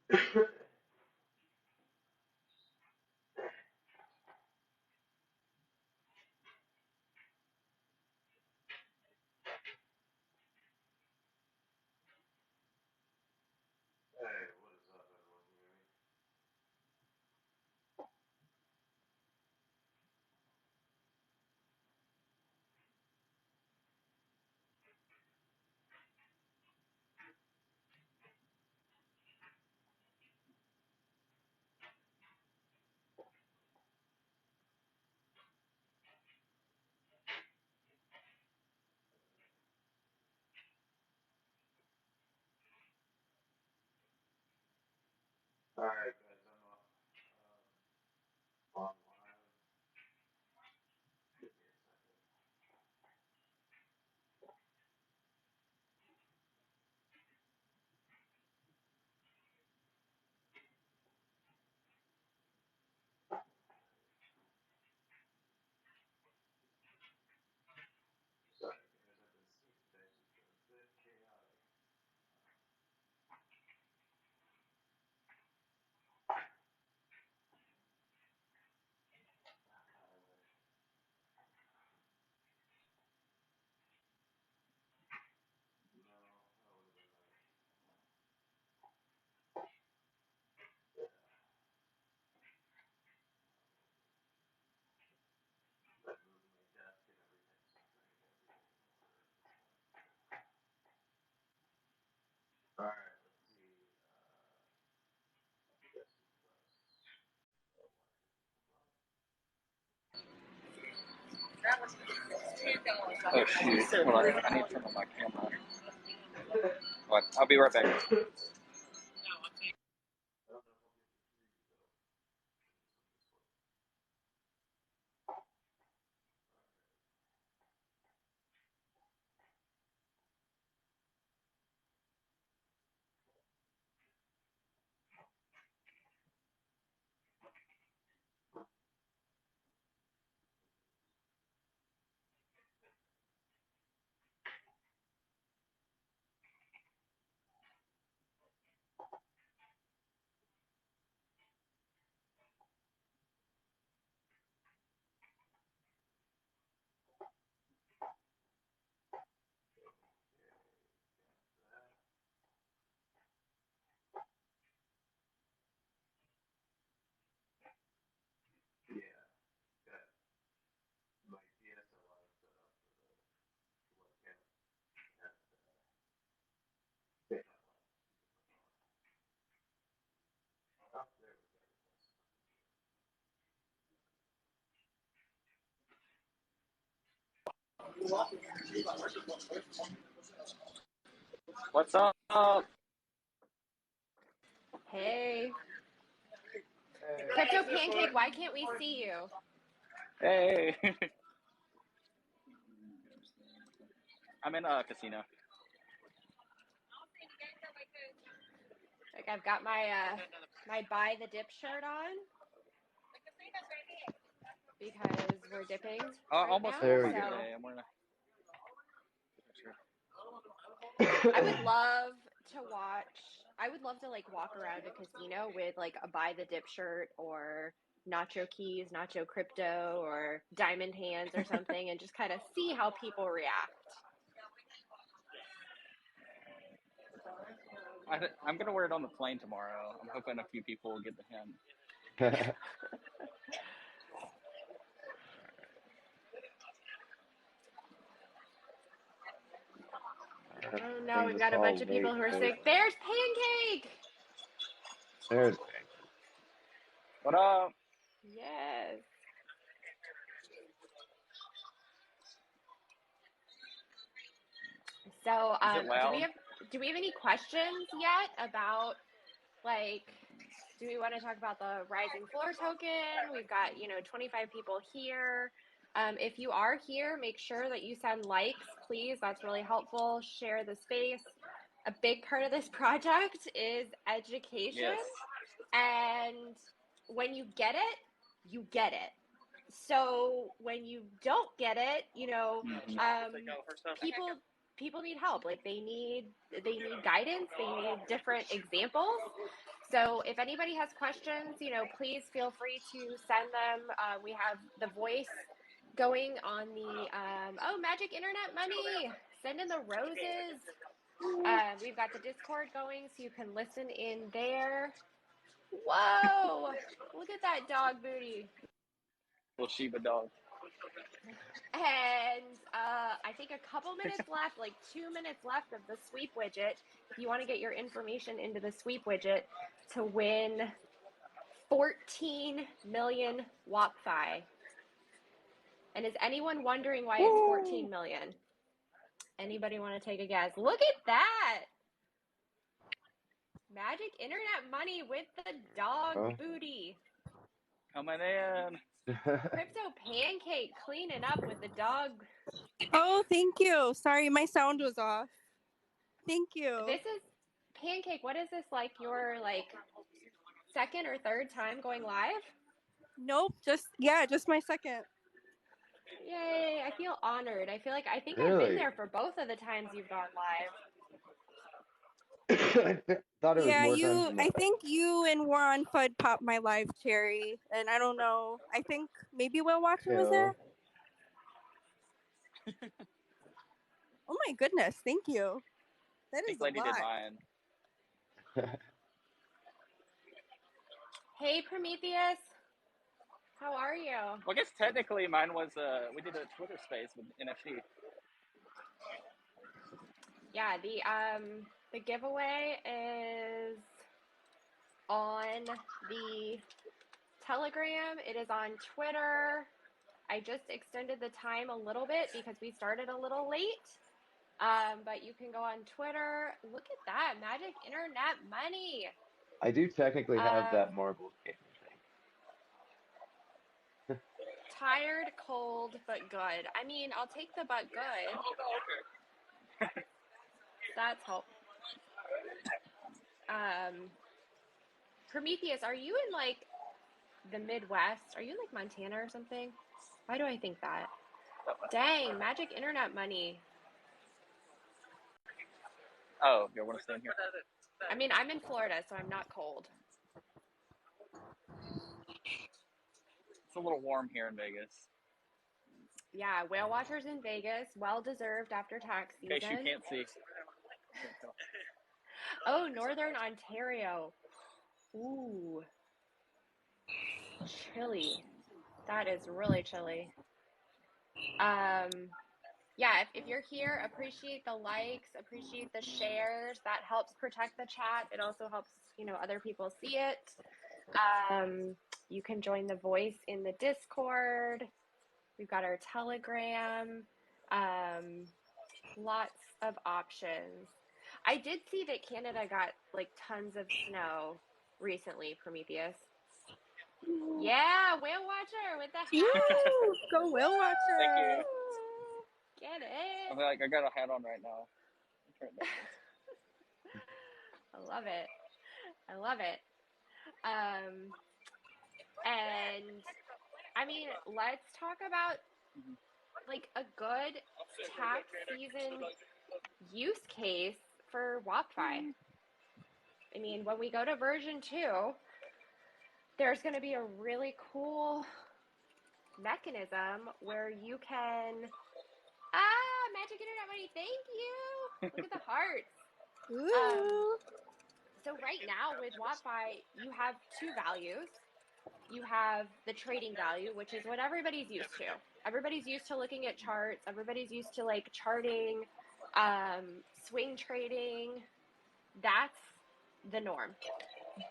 what is up, everyone? Can you hear me? All right, guys, I'm on live. Give me a second. Sorry, guys, I've been sick today, so it's been a bit chaotic. No, that would have been nice. Yeah, I moved my desk and everything, so I'm trying to get everything in order at this point. All right, let's see. Guest requests. Oh shoot, hold on, I need to turn on my camera. What? I'll be right back. I don't know if I'll get to hear you though. Yeah, got my DSLR set up for the webcam and pickup lens you can put on. Oh, there we go. What's up? Hey. Crypto Pancake, why can't we see you? Hey. I'm in a casino. Like I've got my my buy the dip shirt on because we're dipping right Almost now. there So we go. I'm wearing a... I would love to watch. I would love to like walk around a casino with like a buy the dip shirt or Nacho Keys, Nacho Crypto, or Diamond Hands or something, and just kind of see how people react. I'm gonna wear it on the plane tomorrow. I'm hoping a few people will get the hint. Oh no, we've got a bunch of people who are sick. There's Pancake! There's Pancake. What up? Yes. So, Is it loud? do we have any questions yet about, like, do we want to talk about the Rising Floor token? We've got, 25 people here. If you are here, make sure that you send likes, please. That's really helpful. Share the space. A big part of this project is education. Yes. And when you get it, you get it. So when you don't get it, people need help. Like they need guidance. They need different examples. So if anybody has questions, please feel free to send them. We have the voice going on the, Magic Internet Money, send in the roses. We've got the Discord going so you can listen in there. Whoa, look at that dog booty. Little Shiba dog. And I think a couple minutes left, like 2 minutes left of the sweep widget. If you want to get your information into the sweep widget to win 14 million WAPFi. And is anyone wondering why it's 14 million? Anybody want to take a guess? Look at that. Magic Internet Money with the dog booty. Coming in. Crypto Pancake cleaning up with the dog. Oh, thank you. Sorry, my sound was off. Thank you. This is Pancake. What is this, like your second or third time going live? Nope, just my second. Yay, I feel honored. I think Really? I've been there for both of the times you've gone live. I thought it was more times than I that. think you and War on Fud popped my live cherry, and I don't know. I think maybe Will Watcher was there. Oh my goodness, thank you. That is a Lady lot. did mine. Hey, Prometheus. How are you? Well, I guess technically mine was, we did a Twitter space with NFT. Yeah, the giveaway is on the Telegram. It is on Twitter. I just extended the time a little bit because we started a little late. But you can go on Twitter. Look at that, Magic Internet Money. I do technically have that marble game thing. Tired, cold, but good. I mean, I'll take the but good. That's hope. Prometheus, are you in the Midwest? Are you in Montana or something? Why do I think that? Dang, Magic Internet Money. Oh, you want to stay in here? I mean, I'm in Florida, so I'm not cold. It's a little warm here in Vegas. Yeah, Whale Watchers in Vegas, well deserved after tax season. In case you can't see. Oh, Northern Ontario. Ooh. Chilly. That is really chilly. Yeah, if you're here, appreciate the likes, appreciate the shares. That helps protect the chat. It also helps, other people see it. You can join the voice in the Discord. We've got our Telegram. Lots of options. I did see that Canada got tons of snow recently, Prometheus. Yeah, Whale Watcher with the hat. Go Whale Watcher. Thank you. Get it. I'm I got a hat on right now. I love it. I love it. And I mean, let's talk about a good tax season use case for WAPFi. I mean, when we go to version 2, there's going to be a really cool mechanism where you can Magic Internet Money, thank you. Look at the hearts. So right now with WAPFi, you have two values. You have the trading value, which is what everybody's used to. Everybody's used to looking at charts. Everybody's used to charting, swing trading. That's the norm.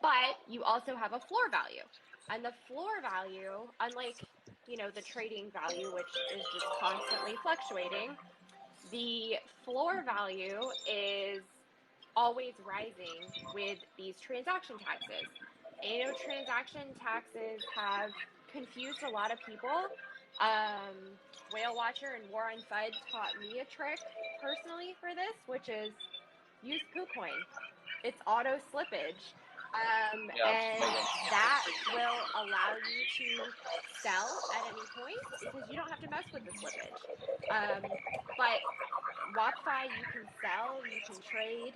But you also have a floor value. And the floor value, unlike, the trading value, which is just constantly fluctuating, the floor value is always rising with these transaction taxes. And, transaction taxes have confused a lot of people. Whale Watcher and War on Fud taught me a trick personally for this, which is use PooCoin. It's auto slippage. And that will allow you to sell at any point because you don't have to mess with the slippage. But WAPFi, you can sell, you can trade.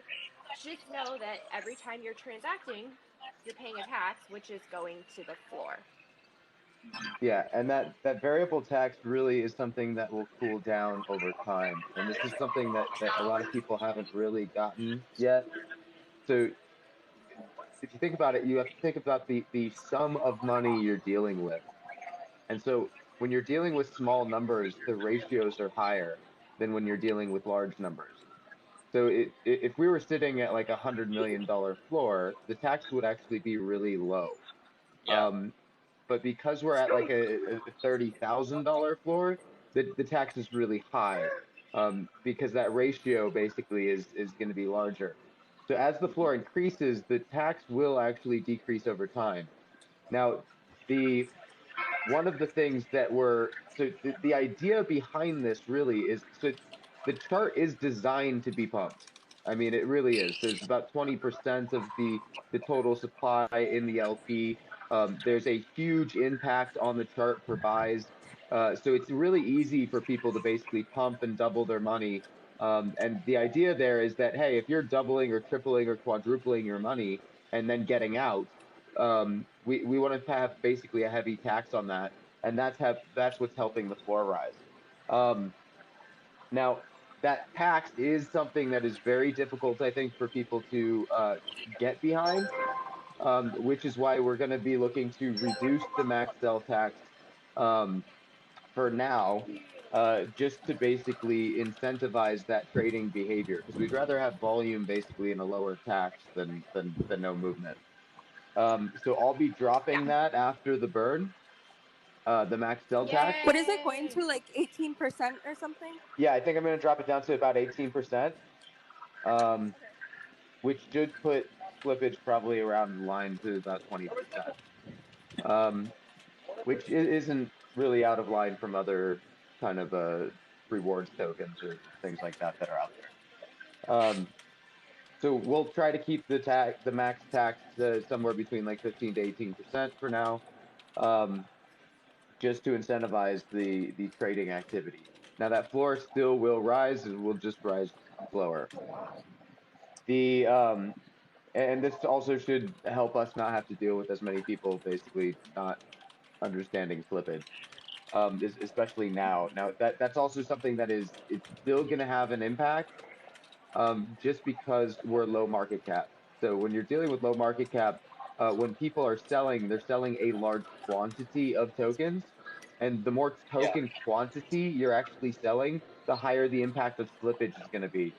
Just know that every time you're transacting, you're paying a tax, which is going to the floor. Yeah, and that variable tax really is something that will cool down over time. And this is something that a lot of people haven't really gotten yet. So if you think about it, you have to think about the sum of money you're dealing with. And so when you're dealing with small numbers, the ratios are higher than when you're dealing with large numbers. So if we were sitting at like $100 million floor, the tax would actually be really low. Yeah. But because we're at like a $30,000 floor, the tax is really high, because that ratio basically is going to be larger. So as the floor increases, the tax will actually decrease over time. Now, the one of the things that the idea behind this really is, so the chart is designed to be pumped. I mean, it really is. There's about 20% of the total supply in the LP. There's a huge impact on the chart for buys. So it's really easy for people to basically pump and double their money. And the idea there is that, hey, if you're doubling or tripling or quadrupling your money and then getting out, we want to have basically a heavy tax on that, and that's what's helping the floor rise. Now that tax is something that is very difficult, I think, for people to get behind, which is why we're going to be looking to reduce the max sell tax for now, just to basically incentivize that trading behavior, because we'd rather have volume basically in a lower tax than no movement. So I'll be dropping that after the burn, the max sell tax. What is it going to, like 18% or something? Yeah, I think I'm going to drop it down to about 18%, which should put slippage probably around the line to about 20%, which isn't really out of line from other kind of rewards tokens or things like that that are out there. So we'll try to keep the max tax somewhere between like 15 to 18% for now, just to incentivize the trading activity. Now that floor still will rise, and will just rise slower. And this also should help us not have to deal with as many people basically not understanding slippage, especially now. Now that's also something that it's still going to have an impact, just because we're low market cap. So when you're dealing with low market cap, when people are selling, they're selling a large quantity of tokens, and the more token quantity you're actually selling, the higher the impact of slippage is going to be.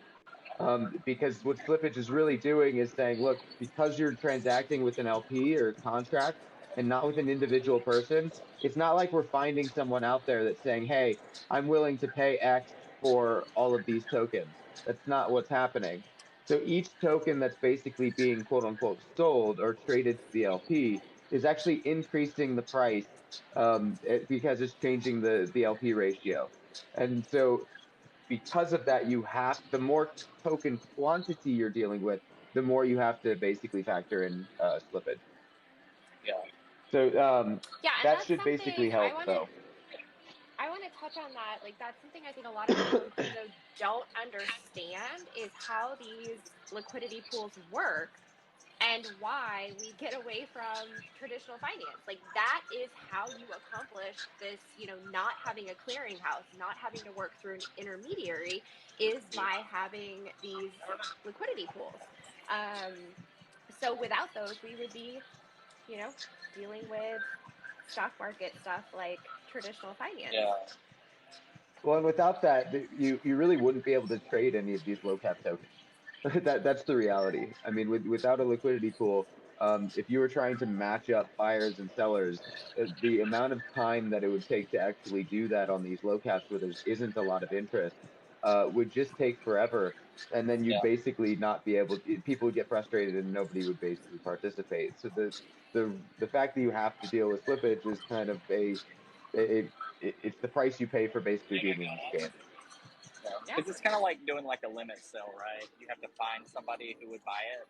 Because what slippage is really doing is saying, look, because you're transacting with an LP or a contract and not with an individual person, it's not like we're finding someone out there that's saying, hey, I'm willing to pay X for all of these tokens. That's not what's happening. So each token that's basically being quote unquote sold or traded to the LP is actually increasing the price, because it's changing the LP ratio. And so because of that, the more token quantity you're dealing with, the more you have to basically factor in slippage. Yeah. So Yeah, and that that's should basically something help, though. I want to touch on that. Like, that's something I think a lot of people, don't understand is how these liquidity pools work and why we get away from traditional finance. Like, that is how you accomplish this, not having a clearinghouse, not having to work through an intermediary, is by having these liquidity pools. So without those, we would be, dealing with stock market stuff like traditional finance. Yeah. Well, and without that, you really wouldn't be able to trade any of these low cap tokens. That's the reality. I mean, without a liquidity pool, if you were trying to match up buyers and sellers, the amount of time that it would take to actually do that on these low caps where there isn't a lot of interest, would just take forever. And then you'd basically not be able to, people would get frustrated and nobody would basically participate. So the fact that you have to deal with slippage is kind of it's the price you pay for basically being in the game. Yeah. Because it's kind of like doing like a limit sale, right? You have to find somebody who would buy it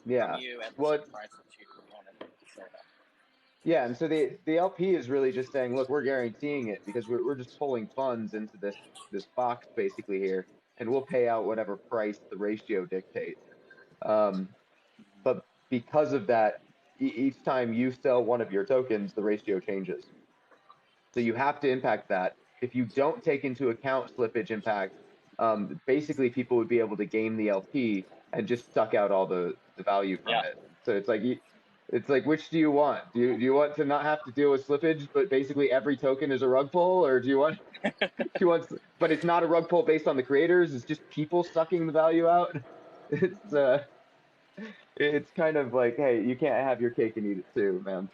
from you at the same price that you wanted to sell it. Yeah, and so the LP is really just saying, look, we're guaranteeing it because we're just pulling funds into this box basically here, and we'll pay out whatever price the ratio dictates. But because of that, each time you sell one of your tokens, the ratio changes. So you have to impact that. If you don't take into account slippage impact, basically people would be able to game the LP and just suck out all the value from it. So it's like, which do you want? Do you want to not have to deal with slippage, but basically every token is a rug pull, or do you want but it's not a rug pull based on the creators, it's just people sucking the value out? It's kind of like, hey, you can't have your cake and eat it too, man.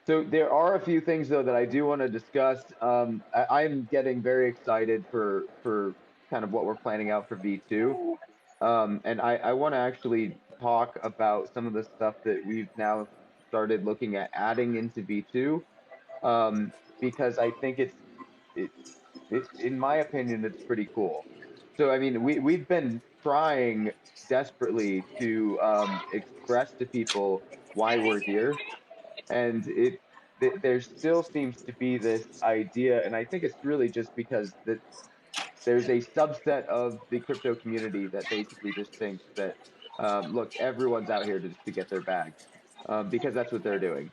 So there are a few things though that I do want to discuss. I'm getting very excited for kind of what we're planning out for V2. And I want to actually talk about some of the stuff that we've now started looking at adding into V2, because I think it, in my opinion, it's pretty cool. So I mean, we've been trying desperately to express to people why we're here, and there still seems to be this idea, and I think it's really just because that there's a subset of the crypto community that basically just thinks that, look, everyone's out here to get their bag, because that's what they're doing.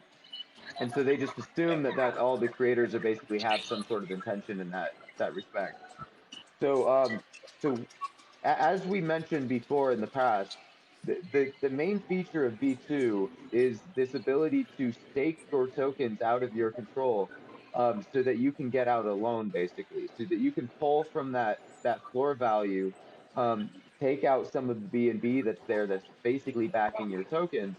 And so they just assume that all the creators are basically have some sort of intention in that respect. So so as we mentioned before in the past, the main feature of V2 is this ability to stake your tokens out of your control, so that you can get out a loan, basically, so that you can pull from that floor value, take out some of the BNB that's there, that's basically backing your tokens,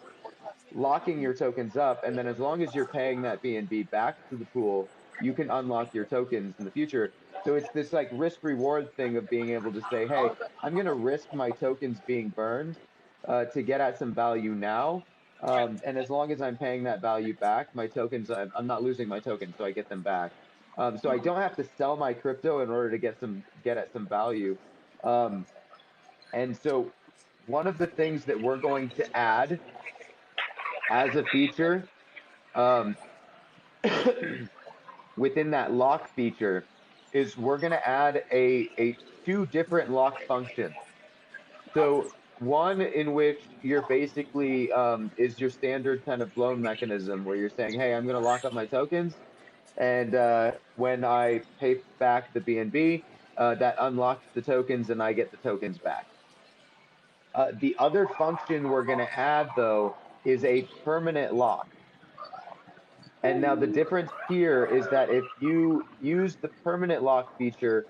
locking your tokens up, and then as long as you're paying that BNB back to the pool, you can unlock your tokens in the future. So it's this like risk reward thing of being able to say, hey, I'm going to risk my tokens being burned, to get at some value now. And as long as I'm paying that value back, my tokens, I'm not losing my tokens, so I get them back. So I don't have to sell my crypto in order to get at some value. And so one of the things that we're going to add as a feature, within that lock feature, is we're going to add a two different lock functions. So one in which you're basically, is your standard kind of loan mechanism where you're saying, hey, I'm going to lock up my tokens, and when I pay back the BNB, that unlocks the tokens and I get the tokens back. The other function we're going to add, though, is a permanent lock. And now the difference here is that if you use the permanent lock feature,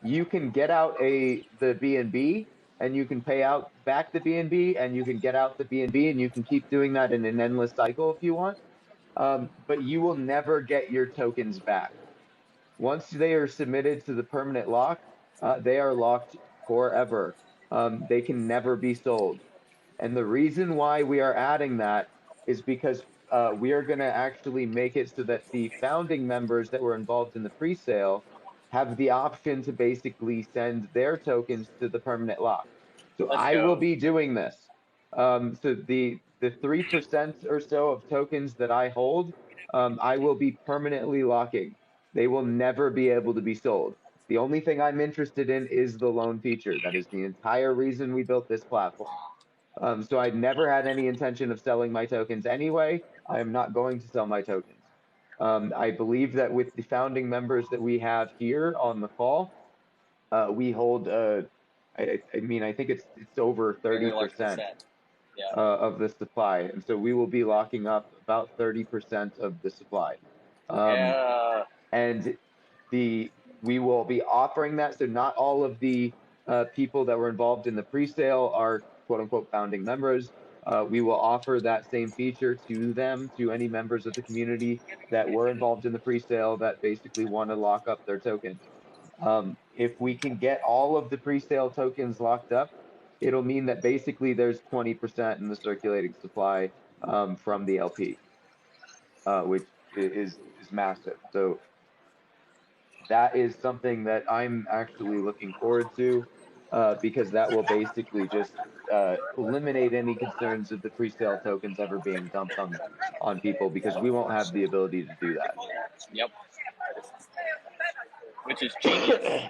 you can get out the BNB, and you can pay out back the BNB, and you can get out the BNB, and you can keep doing that in an endless cycle if you want. But you will never get your tokens back. Once they are submitted to the permanent lock, they are locked forever. They can never be sold. And the reason why we are adding that is because we are going to actually make it so that the founding members that were involved in the pre-sale have the option to basically send their tokens to the permanent lock. So I will be doing this. So the 3% or so of tokens that I hold, I will be permanently locking. They will never be able to be sold. The only thing I'm interested in is the loan feature. That is the entire reason we built this platform. So I'd never had any intention of selling my tokens anyway. I am not going to sell my tokens. I believe that with the founding members that we have here on the call, we hold, I mean, I think it's over 30% of the supply. And so we will be locking up about 30% of the supply. And we will be offering that. So not all of the people that were involved in the pre-sale are quote unquote founding members. We will offer that same feature to them, to any members of the community that were involved in the pre-sale that basically want to lock up their tokens. If we can get all of the pre-sale tokens locked up, it'll mean that basically there's 20% in the circulating supply, from the LP, which is massive. So that is something that I'm actually looking forward to, because that will basically just eliminate any concerns of the pre-sale tokens ever being dumped on people, because we won't have the ability to do that. Yep. Which is genius.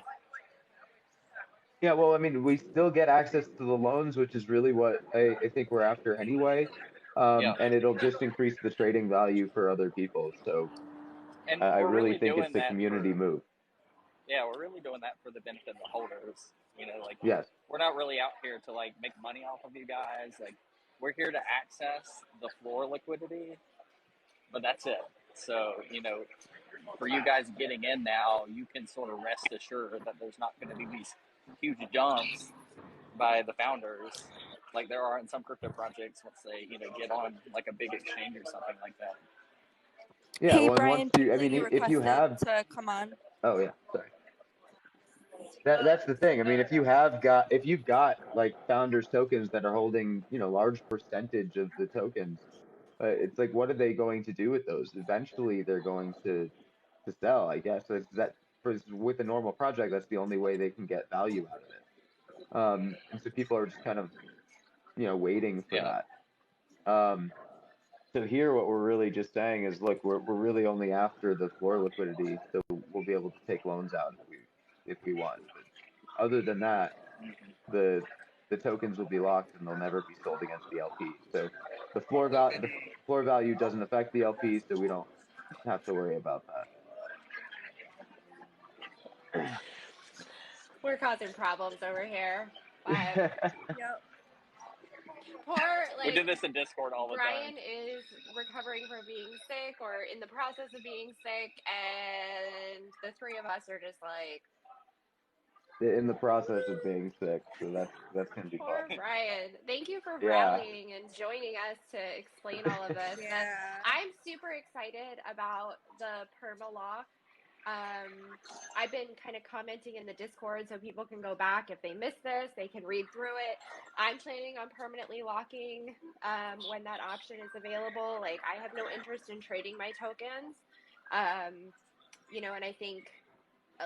Yeah, well, I mean, we still get access to the loans, which is really what I think we're after anyway. Yeah, And it'll just increase the trading value for other people. So and I we're really really think doing it's a that community for move. we're really doing that for the benefit of the holders. You know, like Yes. we're not really out here to like make money off of you guys. Like we're here to access the floor liquidity, but that's it. So, you know, for you guys getting in now, you can sort of rest assured that there's not going to be these huge dumps by the founders like there are in some crypto projects. Let's say, you know, get on like a big exchange or something like that. Yeah, Hey well, and once Brian, you, I Pinley mean, if you requested have, to come on. oh yeah, sorry. That's the thing. I mean, if you've got like founders tokens that are holding, you know, large percentage of the tokens, it's like, what are they going to do with those? Eventually, they're going to sell, I guess. So with a normal project, that's the only way they can get value out of it. And so people are just kind of, you know, waiting for Yeah. that. So here, what we're really just saying is, look, we're really only after the floor liquidity, so we'll be able to take loans out if we want. But other than that, the tokens will be locked and they'll never be sold against the LP. So the floor value doesn't affect the LP, so we don't have to worry about that. We're causing problems over here. Yep. Poor, We do like, this in Discord all the Brian time. is recovering from being sick or in the process of being sick, and the three of us are just like, In the process of being sick, so that's gonna be poor fun. Brian. Thank you for Yeah. rallying and joining us to explain all of this. Yeah. I'm super excited about the perma lock. I've been kind of commenting in the Discord so people can go back if they missed this, they can read through it. I'm planning on permanently locking when that option is available. Like, I have no interest in trading my tokens. You know, and I think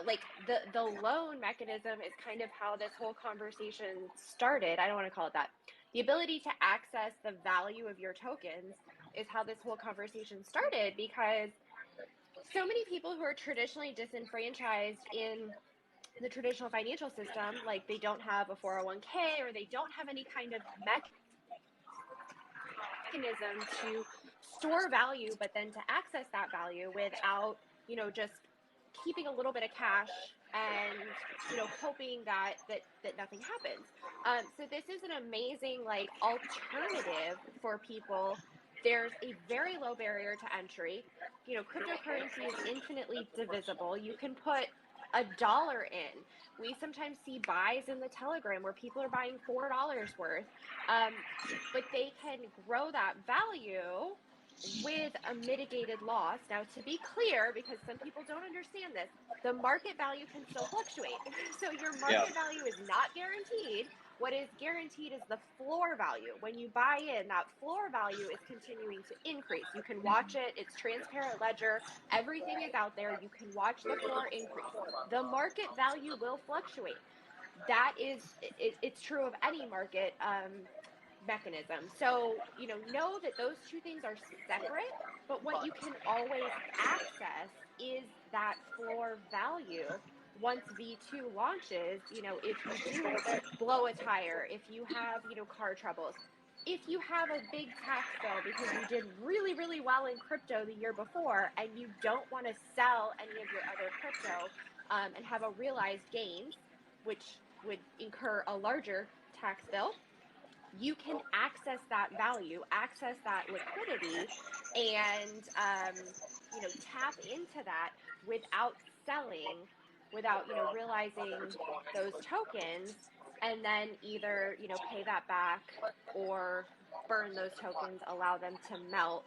like the loan mechanism is kind of how this whole conversation started. I don't want to call it that. The ability to access the value of your tokens is how this whole conversation started, because so many people who are traditionally disenfranchised in the traditional financial system, like they don't have a 401k or they don't have any kind of mechanism to store value, but then to access that value without, you know, just keeping a little bit of cash and, you know, hoping that nothing happens. So this is an amazing like alternative for people. There's a very low barrier to entry. You know, cryptocurrency is infinitely divisible. You can put $1 in. We sometimes see buys in the Telegram where people are buying $4 worth, but they can grow that value with a mitigated loss. Now, to be clear, because some people don't understand this, the market value can still fluctuate. So your market value is not guaranteed. What is guaranteed is the floor value. When you buy in, that floor value is continuing to increase. You can watch it. It's transparent ledger. Everything is out there. You can watch the floor increase. The market value will fluctuate. That is, it's true of any market mechanism. So, you know that those two things are separate, but what you can always access is that floor value. Once V2 launches, you know, if you do blow a tire, if you have, you know, car troubles, if you have a big tax bill because you did really, really well in crypto the year before and you don't want to sell any of your other crypto and have a realized gains, which would incur a larger tax bill, you can access that value, access that liquidity, and you know, tap into that without selling, without, you know, realizing those tokens, and then either, you know, pay that back or burn those tokens, allow them to melt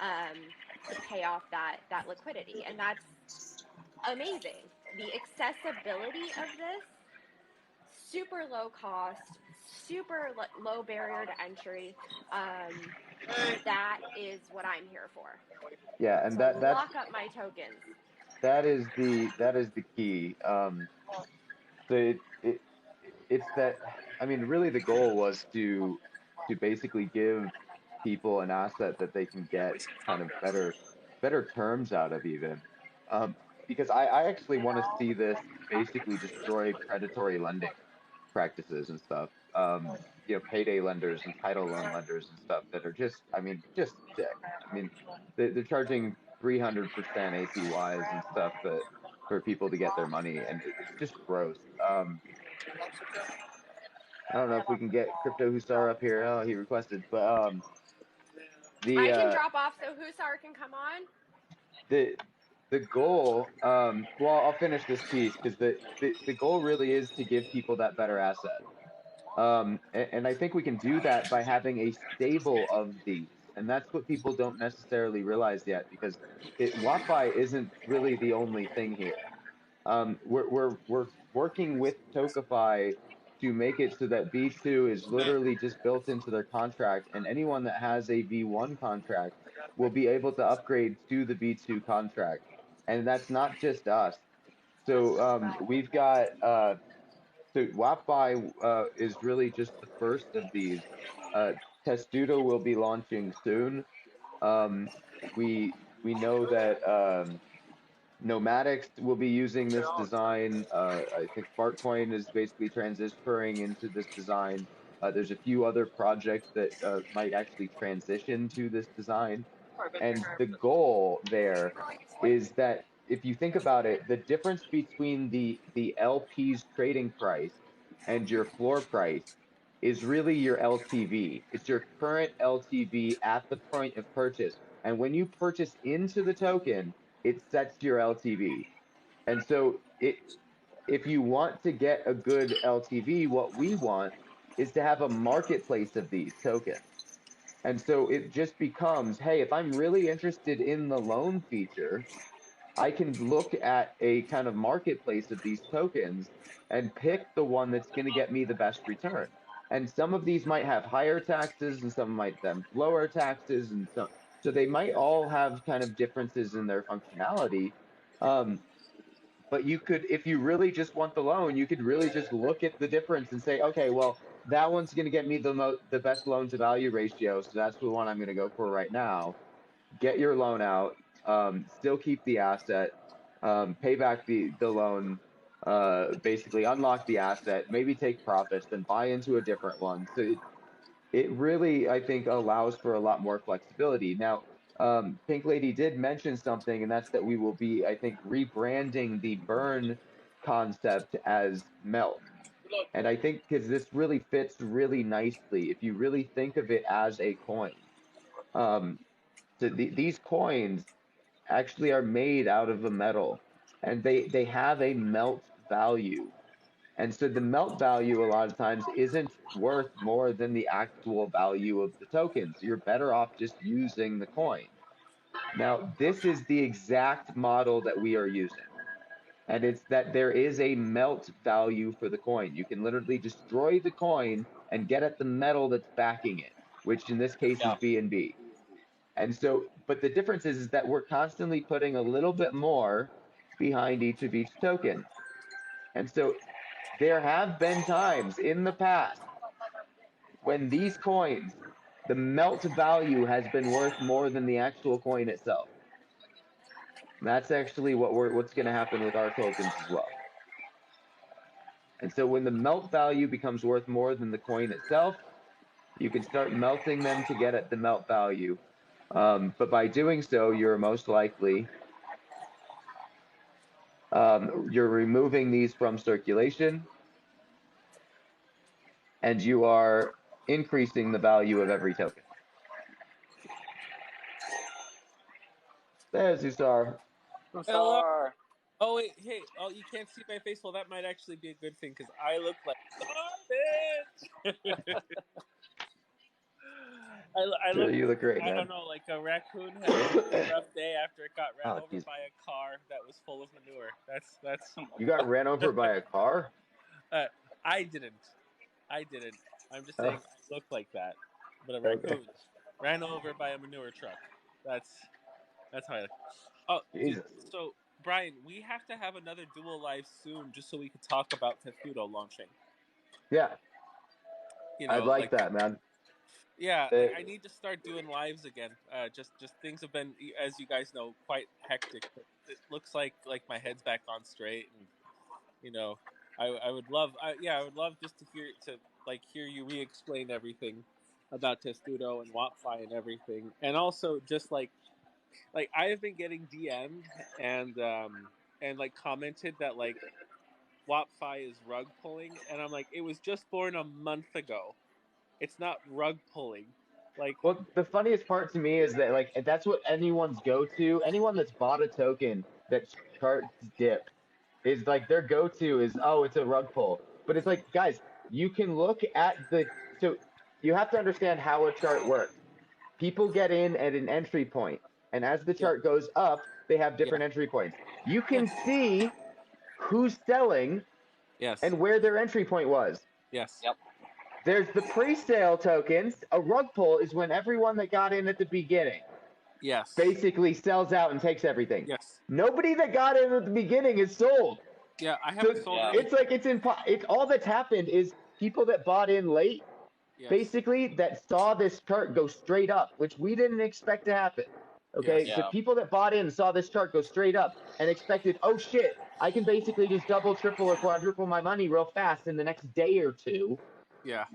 to pay off that liquidity. And that's amazing. The accessibility of this, super low cost, super low barrier to entry. That is what I'm here for. Yeah, and So that's lock up my tokens. that is the key. So it's that, I mean, really the goal was to basically give people an asset that they can get kind of better terms out of even. Because I actually want to see this basically destroy predatory lending. practices and stuff. Payday lenders and title loan lenders and stuff that are just, I mean, just sick. I mean, they're charging 300% APYs and stuff for people to get their money, and it's just gross. I don't know if we can get Crypto Hussar up here. Oh, he requested, but I can drop off so Hussar can come on. The goal, well, I'll finish this piece because the goal really is to give people that better asset. And I think we can do that by having a stable of these. And that's what people don't necessarily realize yet, because WAPFi isn't really the only thing here. We're working with Tokify to make it so that V2 is literally just built into their contract, and anyone that has a V1 contract will be able to upgrade to the V2 contract. And that's not just us. So we've got so WAPFi is really just the first of these. Testudo will be launching soon. We know that Nomadics will be using this design. I think Fartcoin is basically transferring into this design. There's a few other projects that might actually transition to this design. And the goal there is that if you think about it, the difference between the LP's trading price and your floor price is really your LTV. It's your current LTV at the point of purchase. And when you purchase into the token, it sets your LTV. And so if you want to get a good LTV, what we want is to have a marketplace of these tokens. And so it just becomes, hey, if I'm really interested in the loan feature, I can look at a kind of marketplace of these tokens and pick the one that's going to get me the best return. And some of these might have higher taxes and some might have lower taxes, and so they might all have kind of differences in their functionality. But you could, if you really just want the loan, you could really just look at the difference and say, okay, well, that one's going to get me the best loan to value ratio, so that's the one I'm going to go for right now. Get your loan out, still keep the asset, pay back the loan, basically unlock the asset, maybe take profits, then buy into a different one. So it really, I think, allows for a lot more flexibility. Now, Pink Lady did mention something, and that's that we will be, I think, rebranding the burn concept as melt. And I think because this really fits really nicely, if you really think of it as a coin. So these coins actually are made out of a metal, and they have a melt value. And so the melt value a lot of times isn't worth more than the actual value of the tokens. You're better off just using the coin. Now, this is the exact model that we are using. And it's that there is a melt value for the coin. You can literally destroy the coin and get at the metal that's backing it, which in this case is BNB. And so, but the difference is that we're constantly putting a little bit more behind each of each token. And so there have been times in the past when these coins, the melt value has been worth more than the actual coin itself. And that's actually what's going to happen with our tokens as well. And so when the melt value becomes worth more than the coin itself, you can start melting them to get at the melt value. But by doing so, you're most likely you're removing these from circulation, and you are increasing the value of every token. There's Usar. Hello. Oh wait, hey, oh you can't see my face. Well, that might actually be a good thing because I look like garbage. You look great, man. I don't know, like a raccoon had a rough day after it got ran over geez. by a car that was full of manure. That's. You got ran over by a car? I didn't. I'm just saying I look like that, but a raccoon ran over by a manure truck. That's how I look. Oh, dude, so Brian, we have to have another dual live soon, just so we could talk about Testudo launching. Yeah, you know, I'd like that, man. Yeah, I need to start doing lives again. Just things have been, as you guys know, quite hectic. But it looks like my head's back on straight, and I would love, I would love just to hear you re-explain everything about Testudo and WAPFi and everything, and also just like I have been getting DM'd and like commented that like WAPFi is rug pulling, and I'm like, it was just born a month ago. It's not rug pulling. Like, Well, the funniest part to me is that like that's what anyone's go-to. Anyone that's bought a token that charts dip is like their go-to is, oh, it's a rug pull. But it's like, guys, you can look at so you have to understand how a chart works. People get in at an entry point, and as the yeah, chart goes up, they have yeah, different entry points. You can yes, see who's selling yes, and where their entry point was. yes, Yep. There's the pre-sale tokens. A rug pull is when everyone that got in at the beginning yes, basically sells out and takes everything. yes, Nobody that got in at the beginning is sold. yeah. I So haven't sold Yeah. anything. it's like it's all that's happened is people that bought in late, Yes, basically that saw this chart go straight up, which we didn't expect to happen. Okay, yes, so Yeah. people that bought in saw this chart go straight up and expected, oh shit, I can basically just double, triple, or quadruple my money real fast in the next day or two. yeah,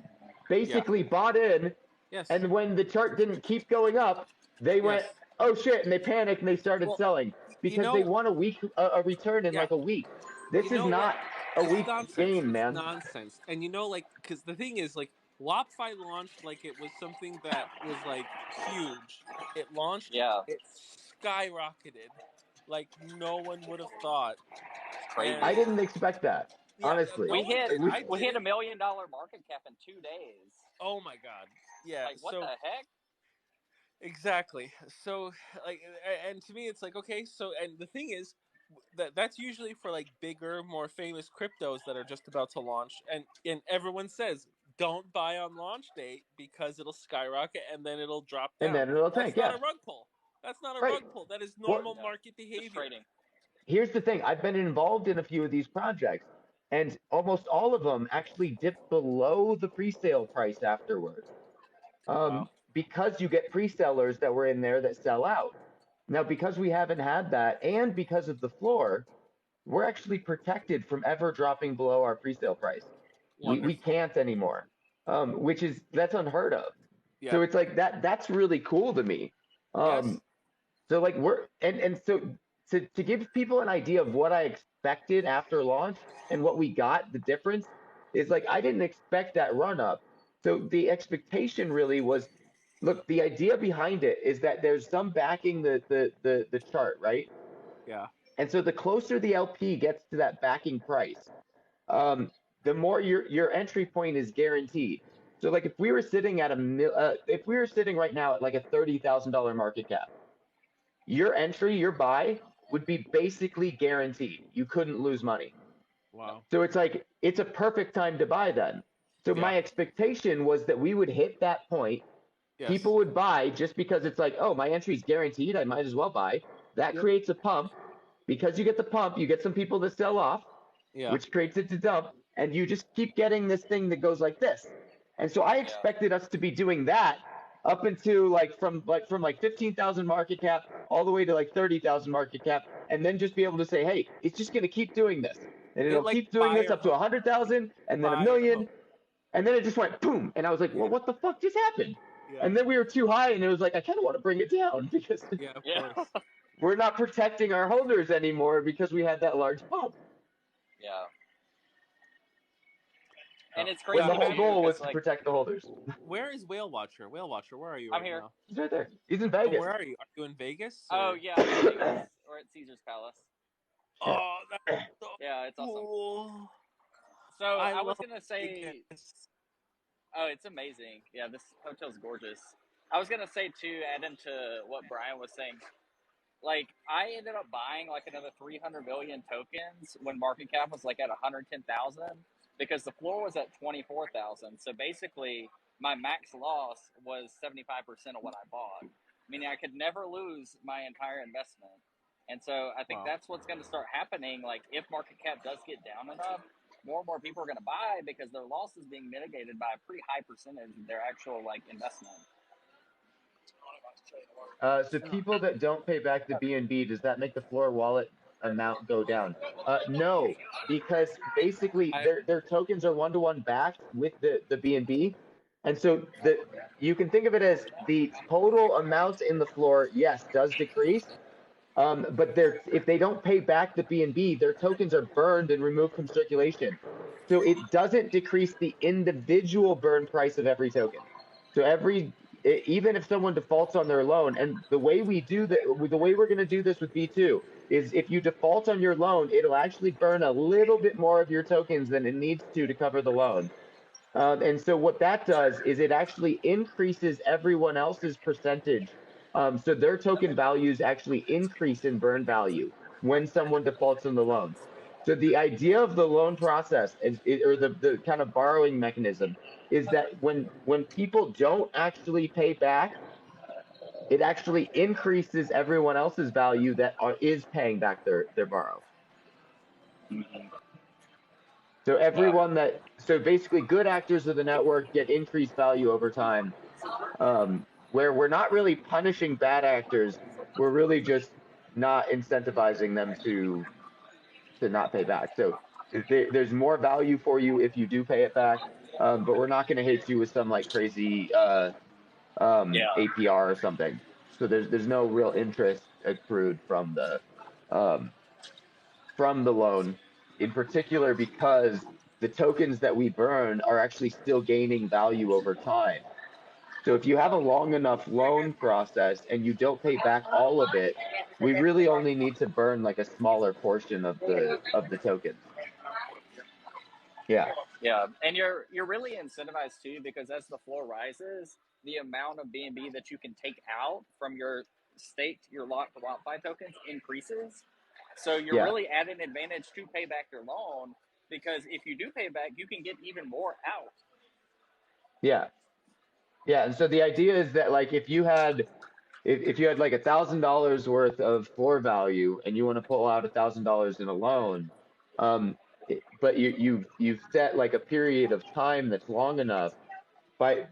Basically bought in, yes, and when the chart didn't keep going up, they went, yes. oh shit, and they panicked and they started Well, selling you because they know, want a return in yeah. like a week. This You is know what? not a It's week nonsense. game, It's man. nonsense. And you know, like, because the thing is, like, WAPFi launched like it was something that was like huge. It launched, Yeah. it skyrocketed, like no one would have thought. It's crazy. And I didn't expect that, yeah, honestly. no We one hit did. I we hit didn't. $1 million market cap in 2 days. Oh my god. Yeah. Like, what So the heck? exactly. So like, and to me, it's like, okay. So, and the thing is, that's usually for like bigger, more famous cryptos that are just about to launch, and everyone says don't buy on launch date because it'll skyrocket and then it'll drop And down. then it'll That's tank, not yeah. a rug pull. That's not a Right. rug pull. That is Well, normal No. market Just behavior. trading. here's the thing. I've been involved in a few of these projects, and almost all of them actually dip below the pre-sale price afterwards. Wow. Because you get pre-sellers that were in there that sell out. Now, because we haven't had that, and because of the floor, we're actually protected from ever dropping below our pre-sale price. We Wonderful. can't anymore, that's unheard of. Yeah. So it's like that's really cool to me. Yes. So like we're and so to give people an idea of what I expected after launch and what we got, the difference is like I didn't expect that run up. So the expectation really was, look, the idea behind it is that there's some backing the chart, right? Yeah. And so the closer the LP gets to that backing price, the more your entry point is guaranteed. So like if we were sitting at if we were sitting right now at like a $30,000 market cap, your entry, your buy would be basically guaranteed. You couldn't lose money. Wow. So it's like it's a perfect time to buy then. So Yeah. my expectation was that we would hit that point. Yes. People would buy just because it's like, oh, my entry's guaranteed. I might as well buy. That Yep. creates a pump. Because you get the pump, you get some people to sell off, Yeah. which creates it to dump, and you just keep getting this thing that goes like this. And so I expected us to be doing that up into from 15,000 market cap all the way to like 30,000 market cap, and then just be able to say, hey, it's just going to keep doing this, and it'll Like keep doing this buyer up to hook. 100,000, and then a Buyer million, hook. and then it just went boom, and I was like, well, what the fuck just happened? Yeah. And then we were too high, and it was like I kind of want to bring it down because Yeah. Of Yeah. course. we're not protecting our holders anymore because we had that large pump. Yeah. And it's When crazy the whole too, goal was 'cause, to like, protect the holders. Where is Whale Watcher? Whale Watcher, where are you I'm right here. now? He's right there. He's in Oh, Vegas. where are you? Are you in Vegas? Oh or- yeah, I'm in Vegas. We're at Caesar's Palace. Oh, that's so Yeah, it's awesome. cool. So I I was love gonna say, Vegas. oh, it's amazing. Yeah, this hotel's gorgeous. I was gonna say too, add into what Brian was saying. Like, I ended up buying like another 300 million tokens when market cap was like at 110,000 because the floor was at 24,000. So basically, my max loss was 75% of what I bought, meaning I could never lose my entire investment. And so I think Wow. that's what's going to start happening. Like, if market cap does get down enough, more and more people are going to buy because their loss is being mitigated by a pretty high percentage of their actual like investment. So people that don't pay back the BNB, does that make the floor wallet amount go down? No, because basically their tokens are 1-to-1 backed with the BNB, and so you can think of it as the total amount in the floor, yes, does decrease. But if they don't pay back the BNB, their tokens are burned and removed from circulation. So it doesn't decrease the individual burn price of every token. So even if someone defaults on their loan, and the way we do that, the way we're going to do this with V2 is if you default on your loan, it'll actually burn a little bit more of your tokens than it needs to cover the loan. And so what that does is it actually increases everyone else's percentage. So their token values actually increase in burn value when someone defaults on the loan. So the idea of the loan process or the kind of borrowing mechanism is that when people don't actually pay back, it actually increases everyone else's value that is paying back their borrow. So so basically good actors of the network get increased value over time, where we're not really punishing bad actors. We're really just not incentivizing them to not pay back. So there's more value for you if you do pay it back, but we're not going to hit you with some like crazy APR or something. So there's no real interest accrued from the loan, in particular because the tokens that we burn are actually still gaining value over time. So if you have a long enough loan process and you don't pay back all of it, we really only need to burn like a smaller portion of the tokens. Yeah. Yeah, and you're really incentivized too, because as the floor rises, the amount of BNB that you can take out from your staked, your locked WAPFi tokens increases. So you're really at an advantage to pay back your loan, because if you do pay back, you can get even more out. Yeah. Yeah, and so the idea is that like if you had like $1,000 worth of floor value and you want to pull out $1,000 in a loan, but you've set like a period of time that's long enough, by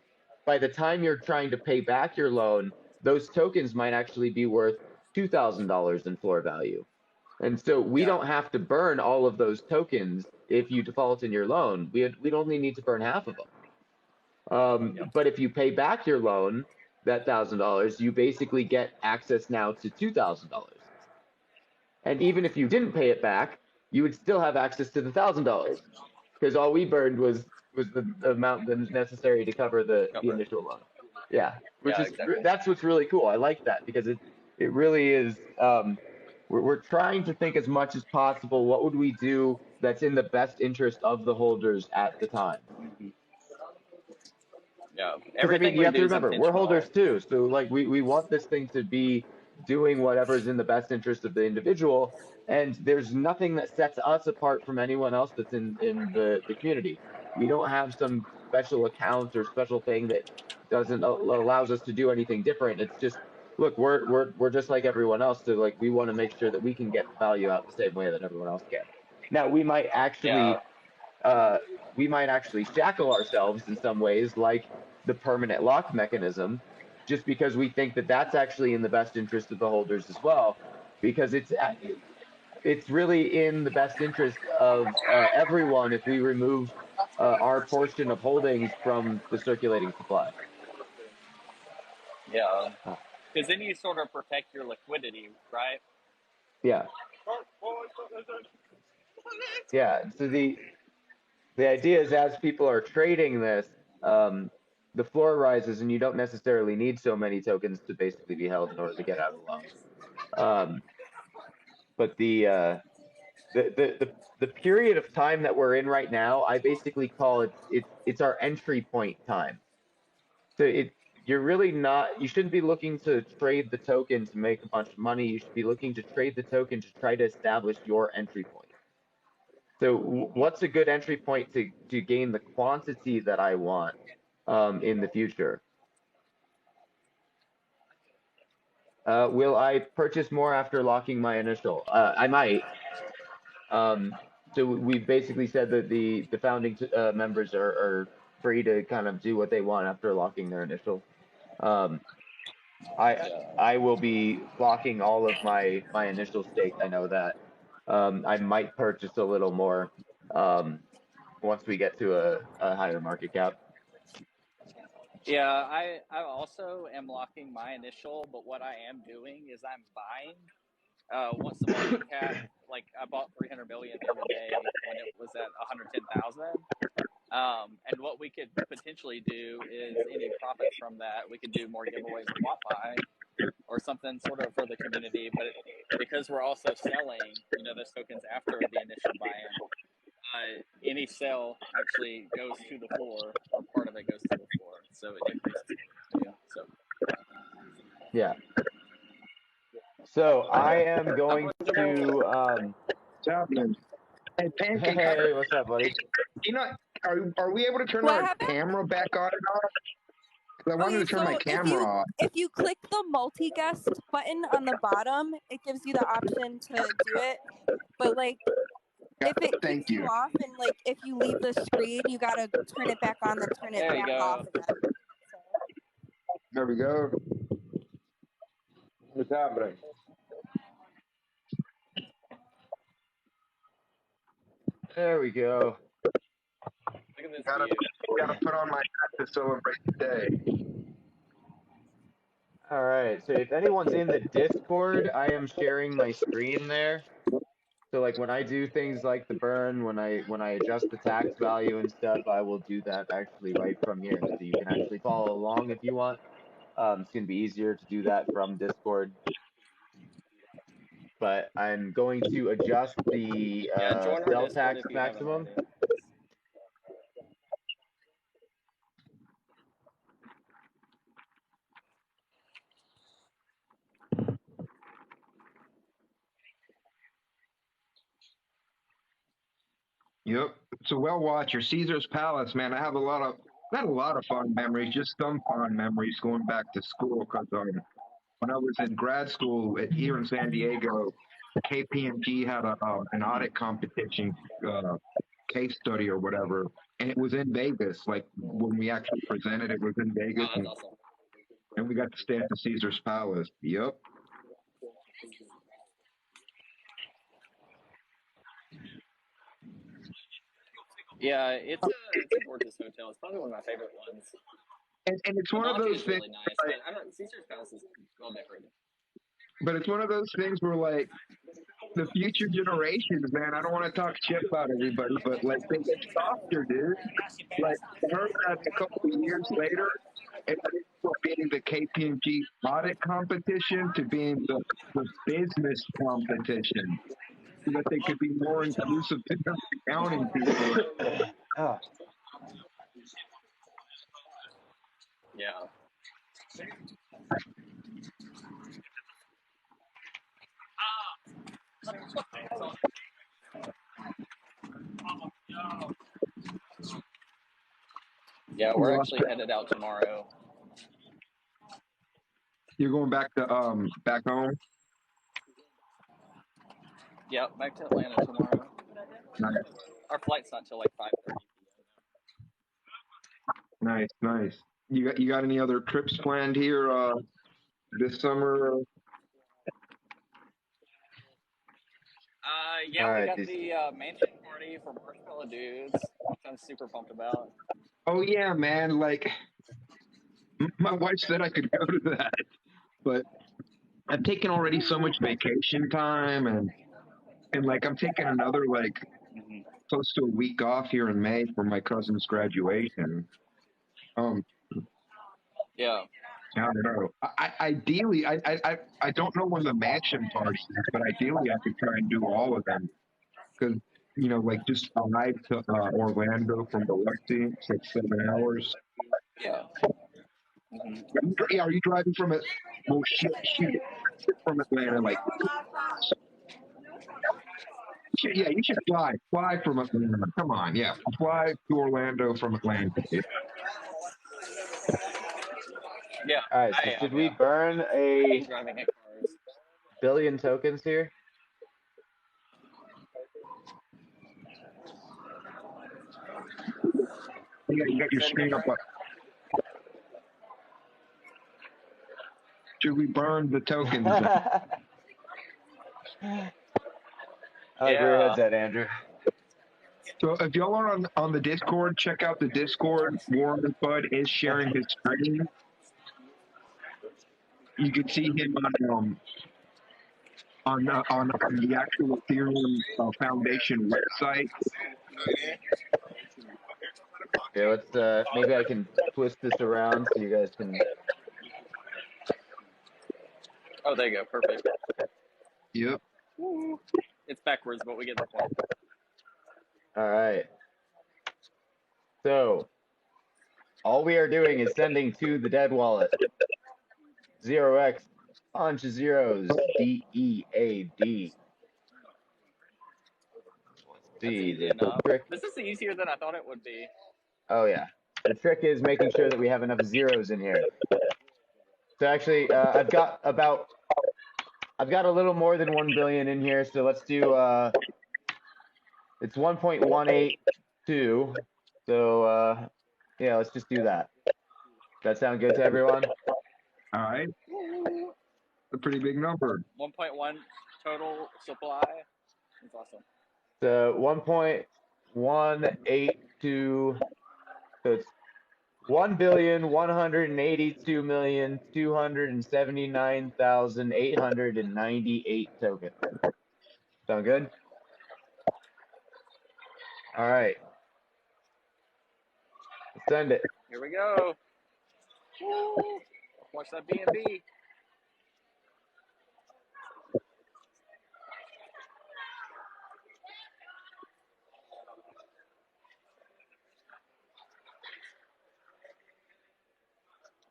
the time you're trying to pay back your loan, those tokens might actually be worth $2,000 in floor value. And so we don't have to burn all of those tokens if you default in your loan. We'd only need to burn half of them. But if you pay back your loan, that $1,000, you basically get access now to $2,000. And even if you didn't pay it back, you would still have access to the $1,000 because all we burned was the amount that's necessary to cover the initial loan. Yeah, that's what's really cool. I like that because it really is. We're trying to think as much as possible. What would we do that's in the best interest of the holders at the time? Yeah, because I mean, you have to remember, we're holders too. So like we want this thing to be doing whatever's in the best interest of the individual. And there's nothing that sets us apart from anyone else that's in the community. We don't have some special account or special thing that doesn't allows us to do anything different. It's just, look, we're just like everyone else. So like, we want to make sure that we can get value out the same way that everyone else can. Now we might actually shackle ourselves in some ways, like the permanent lock mechanism, just because we think that that's actually in the best interest of the holders as well, because it's really in the best interest of everyone if we remove our portion of holdings from the circulating supply. Yeah, because then you sort of protect your liquidity, right? Yeah. Yeah. So the idea is, as people are trading this, the floor rises, and you don't necessarily need so many tokens to basically be held in order to get out of the loan. But the period of time that we're in right now, I basically call it's our entry point time. So you're really not, you shouldn't be looking to trade the token to make a bunch of money. You should be looking to trade the token to try to establish your entry point. So what's a good entry point to gain the quantity that I want in the future? Will I purchase more after locking my initial? I might. So we've basically said that the founding members are free to kind of do what they want after locking their initial. I will be locking all of my initial stake. I know that. I might purchase a little more once we get to a higher market cap. Yeah, I also am locking my initial, but what I am doing is I'm buying once the market cap, like I bought 300 million the other day when it was at 110,000. And what we could potentially do is any profit from that, we could do more giveaways on WAPFi or something sort of for the community. But because we're also selling, those tokens after the initial buy-in, any sale actually goes to the floor, or part of it goes to the floor, so it increases the value. So yeah. So I am going to. Hey, Pancake. Hey, what's up, buddy? Are we able to turn What our happened? camera back on and off? Because I wanted to turn my camera off. If you click the multi-guest button on the bottom, it gives you the option to do it. But like, if it Thank kicks you off and like if you leave the screen, you gotta turn it back on, then turn it there you back go. off again. So. There we go. What's happening? There we go. Look at this view. Gotta put on my hat to celebrate the day. All right. So if anyone's in the Discord, I am sharing my screen there. So like when I do things like the burn, when I adjust the tax value and stuff, I will do that actually right from here. So you can actually follow along if you want. It's gonna be easier to do that from Discord. But I'm going to adjust the Join our sell Discord tax if you haven't maximum. already. Yep. So well, watcher, Caesar's Palace, man. I have not a lot of fond memories, just some fond memories going back to school. Because when I was in grad school here in San Diego, KPMG had an audit competition, case study or whatever, and it was in Vegas. Like when we actually presented, it was in Vegas, Oh, that's awesome. and we got to stay at the Caesar's Palace. Yep. Yeah, it's a gorgeous hotel. It's probably one of my favorite ones. And it's The one of lobby those is things. really nice, but I don't. Caesar's Palace is well decorated. But it's one of those things where, like, the future generations, man, I don't want to talk shit about everybody, but, like, they get softer, dude. Like, I heard that a couple of years later, it went from being the KPMG audit competition to being the business competition, so that they could be more inclusive to their accounting people. Oh. Yeah. Yeah, we're actually headed out tomorrow. You're going back to back home? Yep, back to Atlanta tomorrow. Nice. Our flight's not till like 5:30. Nice. You got any other trips planned here this summer? Yeah, we got the mansion party for Marshmallow Dudes, which I'm super pumped about. Oh yeah, man! Like, my wife said I could go to that, but I've taken already so much vacation time, and like I'm taking another like close to a week off here in May for my cousin's graduation. Yeah. I don't know. Ideally, I don't know when the mansion party is, but ideally I could try and do all of them because like just drive to Orlando from Biloxi, it's like 7 hours. Yeah. Yeah, are you driving from it? Well, shit, from Atlanta, like. Yeah, you should fly. Fly from Atlanta. Come on, yeah, fly to Orlando from Atlanta. Yeah. All right. So should we burn a driving at cars. billion tokens here? Yeah, you got your screen up. Should we burn the tokens? I like where your Yeah. head's at, Andrew. So if y'all are on the Discord, check out the Discord. Warren Bud is sharing his screen. You can see him on the actual Ethereum Foundation website. Okay, let's maybe I can twist this around so you guys can. Oh, there you go. Perfect. Yep. It's backwards, but we get the point. All right. So all we are doing is sending to the dead wallet 0x bunch of zeros DEAD. Let's That's see easy the enough. trick. This is easier than I thought it would be. Oh yeah, the trick is making sure that we have enough zeros in here. So actually, I've got a little more than 1 billion in here. So let's do it's 1.182. So yeah, let's just do that. Does that sound good to everyone? All right. A pretty big number. 1.1 total supply. That's awesome. So 1.182. So it's 1,182,279,898 tokens. Sound good? All right. Let's send it. Here we go. Watch that BNB.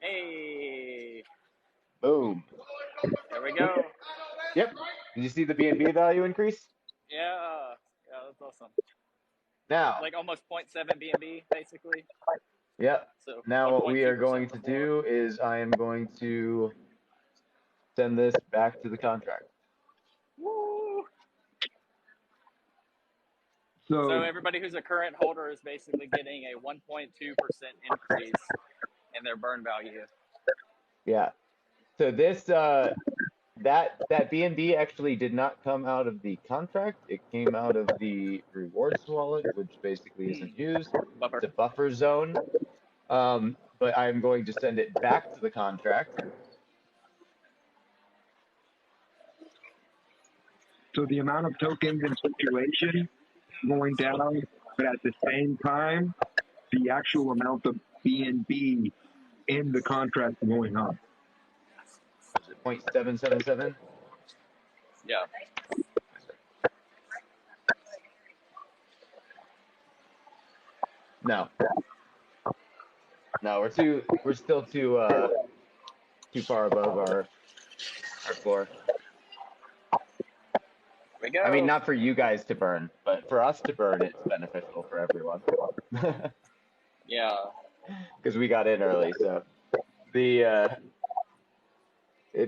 Hey. Boom. There we go. Yep. Did you see the BNB value increase? Yeah. Yeah, that's awesome. Now. Like almost 0.7 BNB, basically. Yep. So now what we are going to before. do is I am going to send this back to the contract. Woo. So everybody who's a current holder is basically getting a 1.2% increase in their burn value. Yeah. So this that BNB actually did not come out of the contract. It came out of the rewards wallet, which basically isn't used. Buffer. It's a buffer zone. But I'm going to send it back to the contract. So the amount of tokens in circulation going down, but at the same time, the actual amount of BNB in the contract going up. Is it 0.777? Yeah. No. No, we're still too far above our floor. Here we go. I mean, not for you guys to burn, but for us to burn, it's beneficial for everyone. Yeah. Because we got in early, so it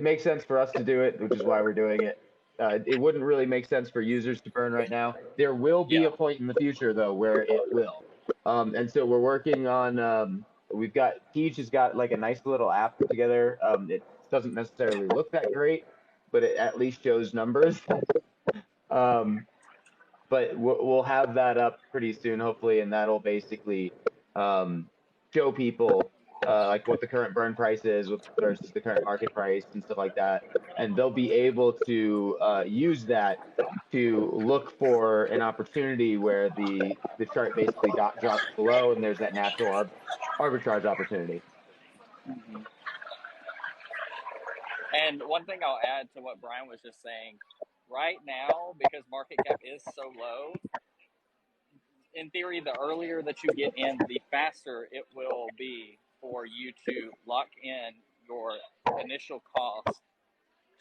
makes sense for us to do it, which is why we're doing it. It wouldn't really make sense for users to burn right now. There will be a point in the future, though, where it will. And so we're working on, we've got, Teach has got like a nice little app together. It doesn't necessarily look that great, but it at least shows numbers. But we'll have that up pretty soon, hopefully, and that'll basically show people like what the current burn price is versus the current market price and stuff like that, and they'll be able to use that to look for an opportunity where the chart basically drops below, and there's that natural arbitrage opportunity. Mm-hmm. And one thing I'll add to what Brian was just saying, right now, because market cap is so low, in theory, the earlier that you get in, the faster it will be for you to lock in your initial cost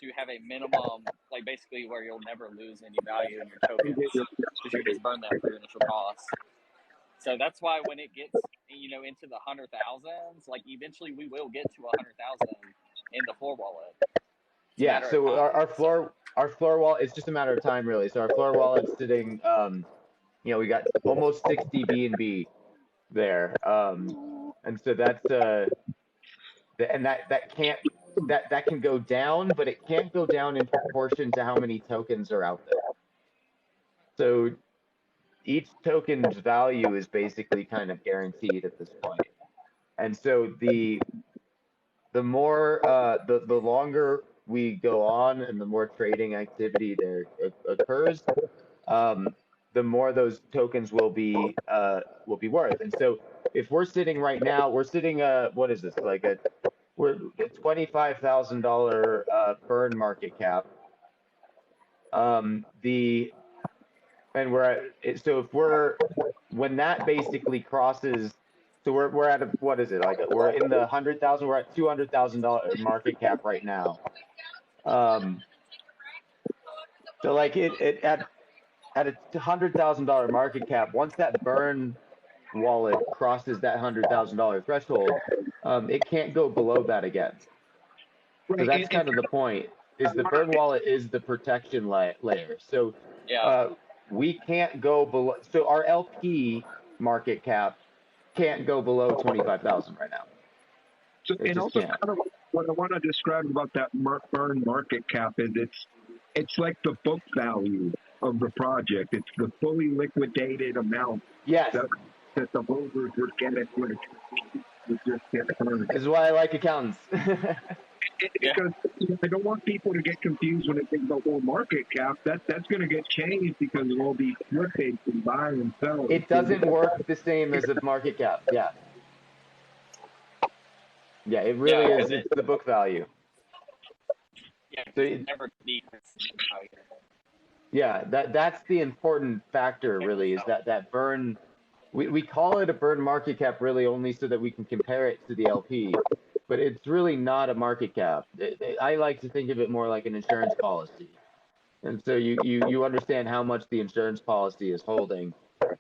to have a minimum, like basically where you'll never lose any value in your tokens because you just burn that for your initial cost. So that's why when it gets, into the 100,000s, like eventually we will get to 100,000 in the floor wallet. Yeah, so our floor wallet, it's just a matter of time, really. So our floor wallet's sitting, we got almost 60 BNB there, and so that's and that can go down, but it can't go down in proportion to how many tokens are out there. So each token's value is basically kind of guaranteed at this point. And so the more the longer we go on and the more trading activity there occurs, the more those tokens will be worth. And so if we're sitting right now, we're sitting what is this, like we're $25,000 burn market cap. And we're at, so if when that basically crosses, so we're at what is it, like we're in the 100,000, we're at $200,000 market cap right now. So like it at a $100,000 market cap, once that burn wallet crosses that $100,000 threshold, it can't go below that again. So that's kind of the point. Is the burn wallet is the protection layer. So we can't go below. So our LP market cap can't go below 25,000 right now. So, and also, kind of what I want to describe about that burn market cap is it's like the book value of the project. It's the fully liquidated amount. Yes. That the holders would get it when it just get burned. This is why I like accountants. Because I don't want people to get confused when they think about whole market cap. That's going to get changed because of all these slippage and buy and sell. It doesn't work the same as the market cap. Yeah. Yeah, it really is. It's the book value. Yeah, so never be. Yeah, that's the important factor. Really, is that burn. We call it a burn market cap really only so that we can compare it to the LP. But it's really not a market cap. I like to think of it more like an insurance policy. And so you understand how much the insurance policy is holding.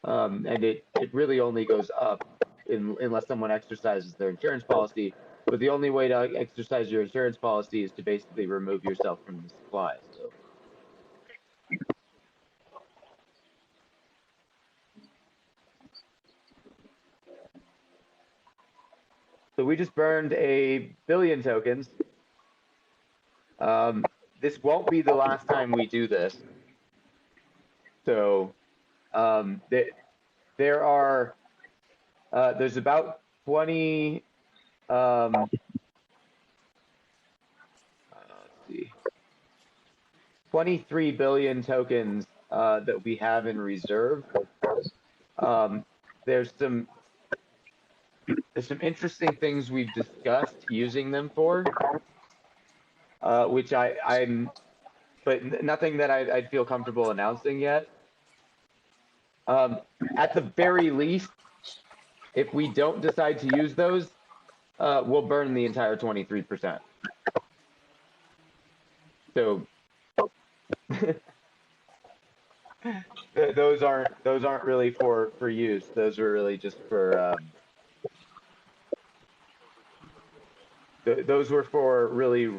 And it really only goes up unless someone exercises their insurance policy. But the only way to exercise your insurance policy is to basically remove yourself from the supply. So we just burned 1 billion tokens. This won't be the last time we do this. So there's about 20, let's see, 23 billion tokens that we have in reserve. There's some interesting things we've discussed using them for, which but nothing that I'd feel comfortable announcing yet. At the very least, if we don't decide to use those, we'll burn the entire 23%. So those aren't really for use. Those are really just for those were for really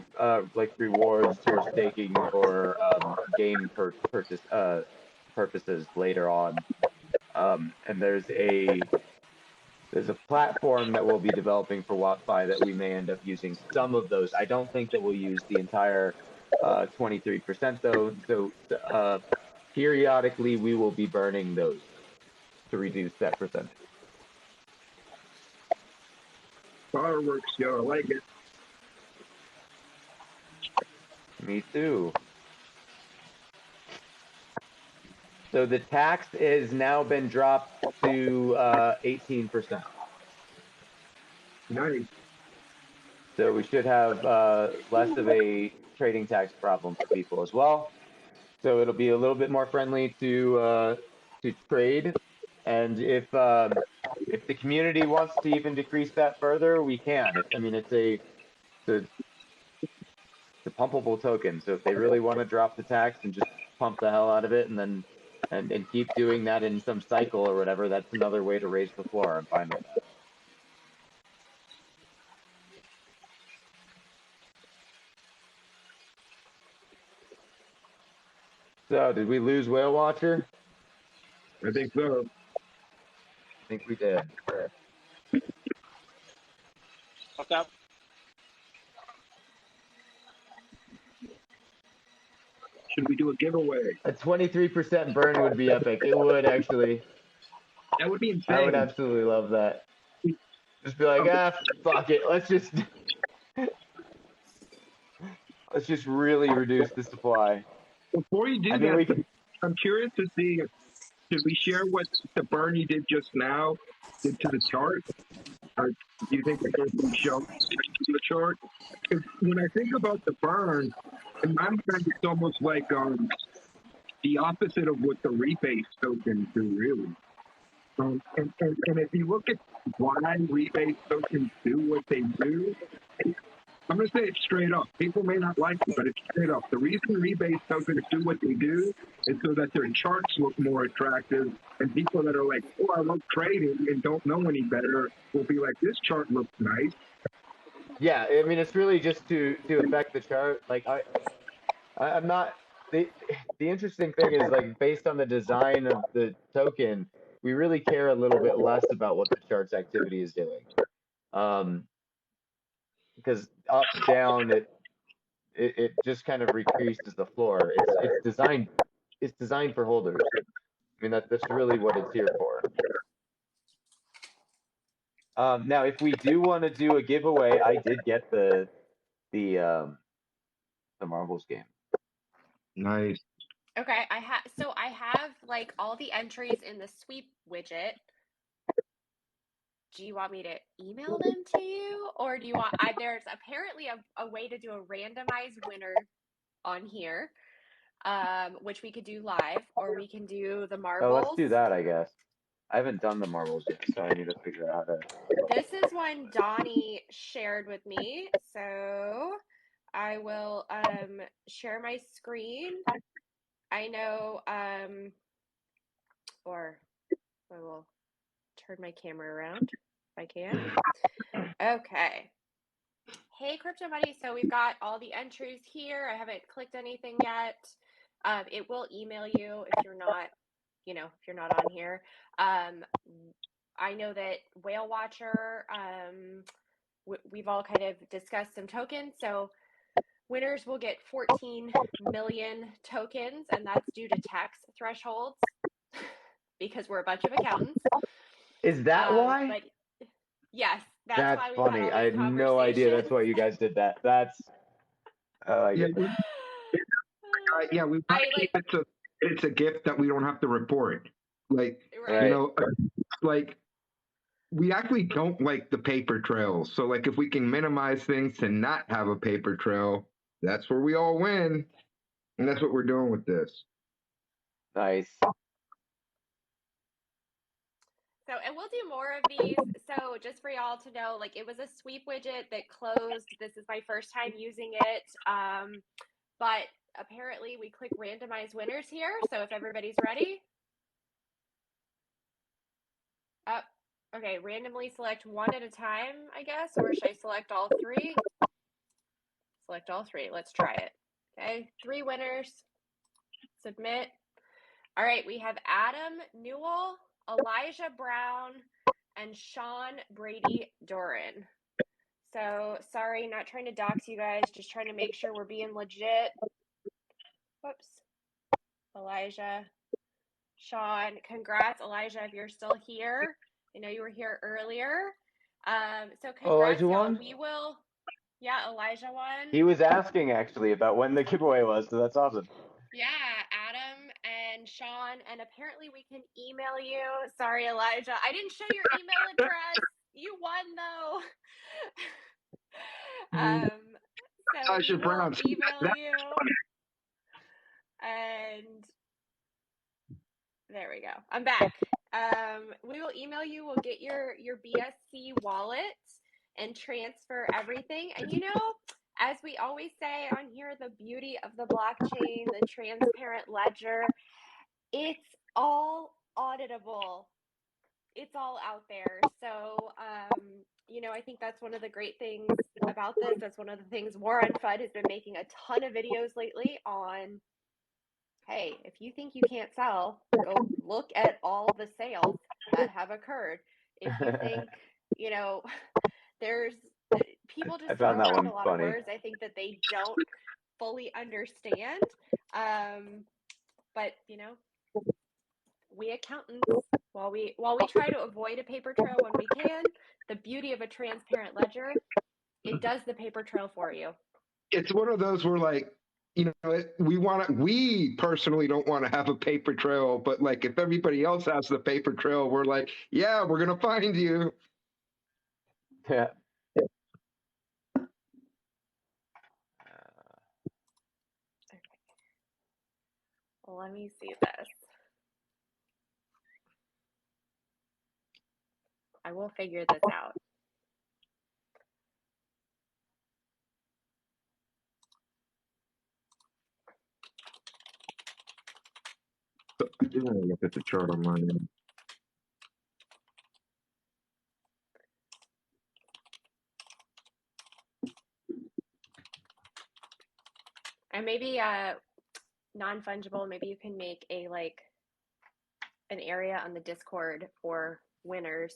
like rewards or staking or game purposes later on. And there's a platform that we'll be developing for WAPFi that we may end up using some of those. I don't think that we'll use the entire 23% though. So periodically we will be burning those to reduce that percentage. Fireworks, yo, I like it. Me too. So the tax has now been dropped to 18%. Nice. So we should have less of a trading tax problem for people as well. So it'll be a little bit more friendly to trade. And if the community wants to even decrease that further, we can. It's a pumpable token. So if they really want to drop the tax and just pump the hell out of it, and then and keep doing that in some cycle or whatever, that's another way to raise the floor. I'm fine with that. So did we lose Whale Watcher? I think so. I think we did. What's up? Should we do a giveaway? A 23% burn would be epic. It would actually. That would be insane. I would absolutely love that. Just be like, fuck it. Let's just really reduce the supply. Before you do that, I'm curious to see, should we share what the burn you did just now did to the chart? Or do you think that there's some show to the chart? Because when I think about the burn, in my mind, it's almost like the opposite of what the rebase tokens do, really. And if you look at why rebase tokens do what they do, I'm going to say it straight up. People may not like it, but it's straight up. The reason rebase tokens do what they do is so that their charts look more attractive, and people that are like, oh, I love trading and don't know any better will be like, this chart looks nice. Yeah, I mean, it's really just to affect the chart. Like, I'm not... The interesting thing is, like, based on the design of the token, we really care a little bit less about what the chart's activity is doing. Because up, down, it just kind of decreases the floor. It's designed for holders. I mean, that's really what it's here for. Now, if we do want to do a giveaway, I did get the marbles game. Nice. Okay, I have like all the entries in the sweep widget. Do you want me to email them to you, or do you want? There's apparently a way to do a randomized winner on here, which we could do live, or we can do the marbles. Oh, let's do that, I guess. I haven't done the marbles yet, so I need to figure out how to. This is one Donnie shared with me, so I will share my screen. I know, or I will turn my camera around if I can. Okay. Hey, Crypto Money. So we've got all the entries here. I haven't clicked anything yet. It will email you if you're not, if you're not on here. I know that Whale Watcher, we've all kind of discussed some tokens. So winners will get 14 million tokens, and that's due to tax thresholds because we're a bunch of accountants. Is that why? But yes, that's why we funny. had all I had no idea that's why you guys did that. That's I like it. Yeah, we like, it's a gift that we don't have to report. Like, right. Like, we actually don't like the paper trails. So, like, if we can minimize things to not have a paper trail, that's where we all win. And that's what we're doing with this. Nice. So, and we'll do more of these. So just for y'all to know, like, it was a sweep widget that closed. This is my first time using it. But apparently we click Randomize Winners here. So if everybody's ready. Okay, randomly select one at a time, I guess, or should I select all three? Select all three. Let's try it. Okay, 3 winners. Submit. All right, we have Adam Newell, Elijah Brown, and Sean Brady Doran. So sorry, not trying to dox you guys, just trying to make sure we're being legit. Whoops. Elijah, Sean, congrats, Elijah, if you're still here. I know you were here earlier. So congrats, Elijah won? We will. Yeah, Elijah won. He was asking actually about when the giveaway was, so that's awesome. Yeah, Adam and Sean, and apparently we can email you. Sorry, Elijah, I didn't show your email address. You won though. So we will email you. And there we go. I'm back. We will email you. We'll get your BSC wallet and transfer everything. And as we always say on here, the beauty of the blockchain, the transparent ledger, it's all auditable. It's all out there. So, I think that's one of the great things about this. That's one of the things Warren Fudd has been making a ton of videos lately on. Hey, if you think you can't sell, go look at all the sales that have occurred. If you think, there's people just throw around a lot of words. I think that they don't fully understand. But you know, we accountants, while we try to avoid a paper trail when we can, the beauty of a transparent ledger, it does the paper trail for you. It's one of those where, like, you know, we personally don't want to have a paper trail, but like if everybody else has the paper trail, we're like, yeah, we're gonna find you. Yeah. Okay. Well, let me see this. I will figure this out. I do want to look at the chart on my end. And maybe non-fungible, maybe you can make a like an area on the Discord for winners.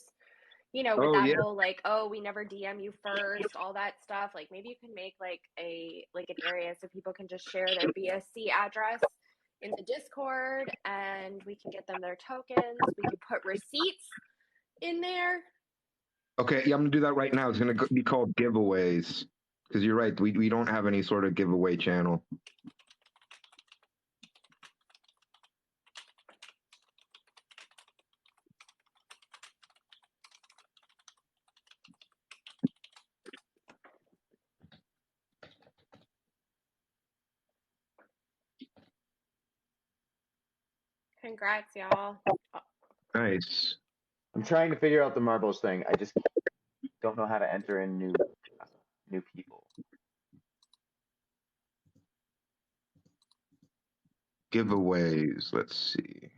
You know, with Oh, that yeah. whole like, oh, we never DM you first, all that stuff. Like maybe you can make like an area so people can just share their BSC address in the Discord, and we can get them their tokens. We can put receipts in there. Okay, yeah, I'm gonna do that right now. It's gonna be called giveaways, because you're right. We don't have any sort of giveaway channel. Congrats, y'all. Nice. I'm trying to figure out the marbles thing. I just don't know how to enter in new people. Giveaways. Let's see.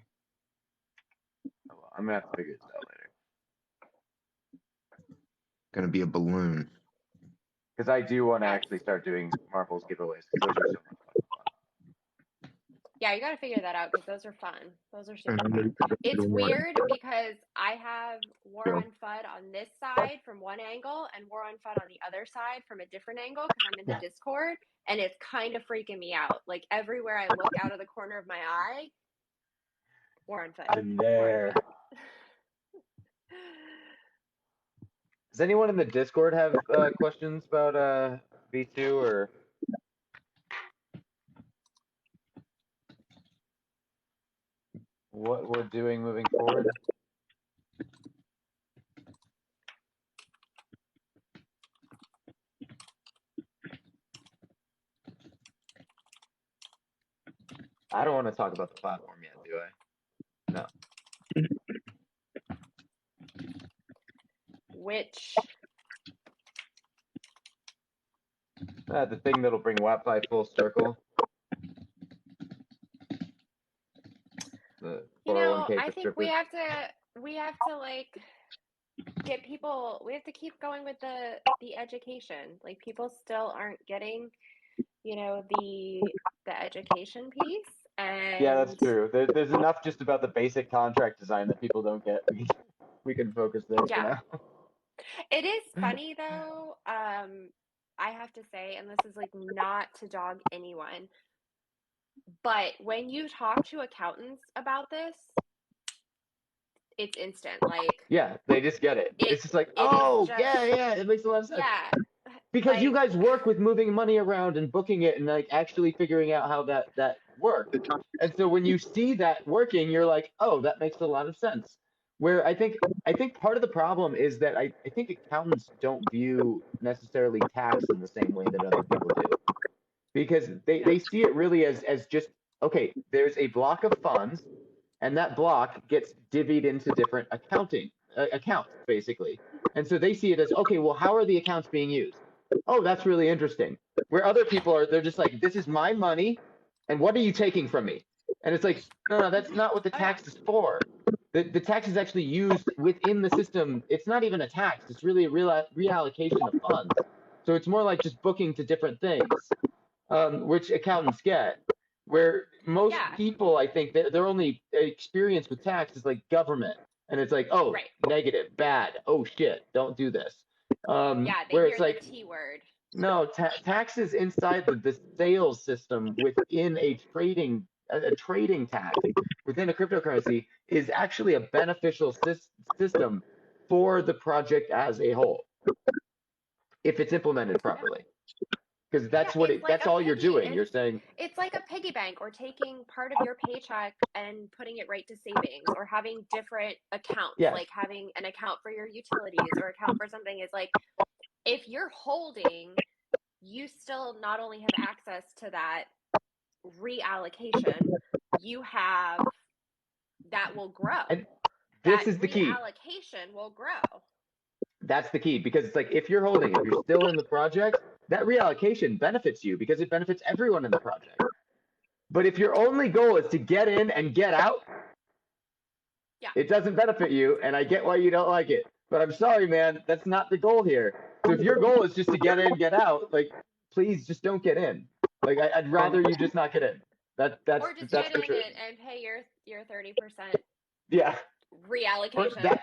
Oh, well, I'm gonna have to figure this out later. Gonna be a balloon. Because I do want to actually start doing marbles giveaways because those are so much fun. Yeah, you got to figure that out because those are fun. Those are super And fun. It's weird because I have War on FUD on this side from one angle and War on FUD on the other side from a different angle because I'm in the Discord, and it's kind of freaking me out. Like everywhere I look out of the corner of my eye, War on FUD. I'm there. Does anyone in the Discord have questions about V2 or? What we're doing moving forward? I don't want to talk about the platform yet, do I? No. Which? The thing that'll bring WAPFi full circle. The 401k I for think we strippers. have to like get people. We have to keep going with the education. Like people still aren't getting, the education piece. And yeah, that's true. There's enough just about the basic contract design that people don't get. We can focus there for now. It is funny though. I have to say, and this is like not to dog anyone, but when you talk to accountants about this, it's instant. Like, yeah, they just get it. It's just like, yeah, it makes a lot of sense. Yeah. Because you guys work with moving money around and booking it and like actually figuring out how that works. And so when you see that working, you're like, oh, that makes a lot of sense. Where I think part of the problem is that I think accountants don't view necessarily tax in the same way that other people do. Because they see it really as just, okay, there's a block of funds and that block gets divvied into different accounts, basically. And so they see it as, okay, well, how are the accounts being used? Oh, that's really interesting. Where other people they're just like, this is my money, and what are you taking from me? And it's like, no, that's not what the tax is for. The tax is actually used within the system. It's not even a tax. It's really a reallocation of funds. So it's more like just booking to different things, which accountants get. Where most people, I think, their only experience with tax is like government. And it's like, oh, negative, bad. Oh, shit, don't do this. They where hear it's like, the T word. No, taxes inside the sales system within a trading tax within a cryptocurrency is actually a beneficial system for the project as a whole if it's implemented properly. Because that's what that's all you're doing. You're saying it's like a piggy bank, or taking part of your paycheck and putting it right to savings, or having different accounts, like having an account for your utilities or account for something. Is like, if you're holding, you still not only have access to that reallocation, you have that will grow. And this is the key. Reallocation will grow. That's the key, because it's like, if you're holding, if you're still in the project, that reallocation benefits you because it benefits everyone in the project. But if your only goal is to get in and get out, it doesn't benefit you, and I get why you don't like it. But I'm sorry, man, that's not the goal here. So if your goal is just to get in, get out, like, please just don't get in. Like, I'd rather you just not get in. That's or just that's get for sure. in and pay your 30%. Yeah. Reallocation.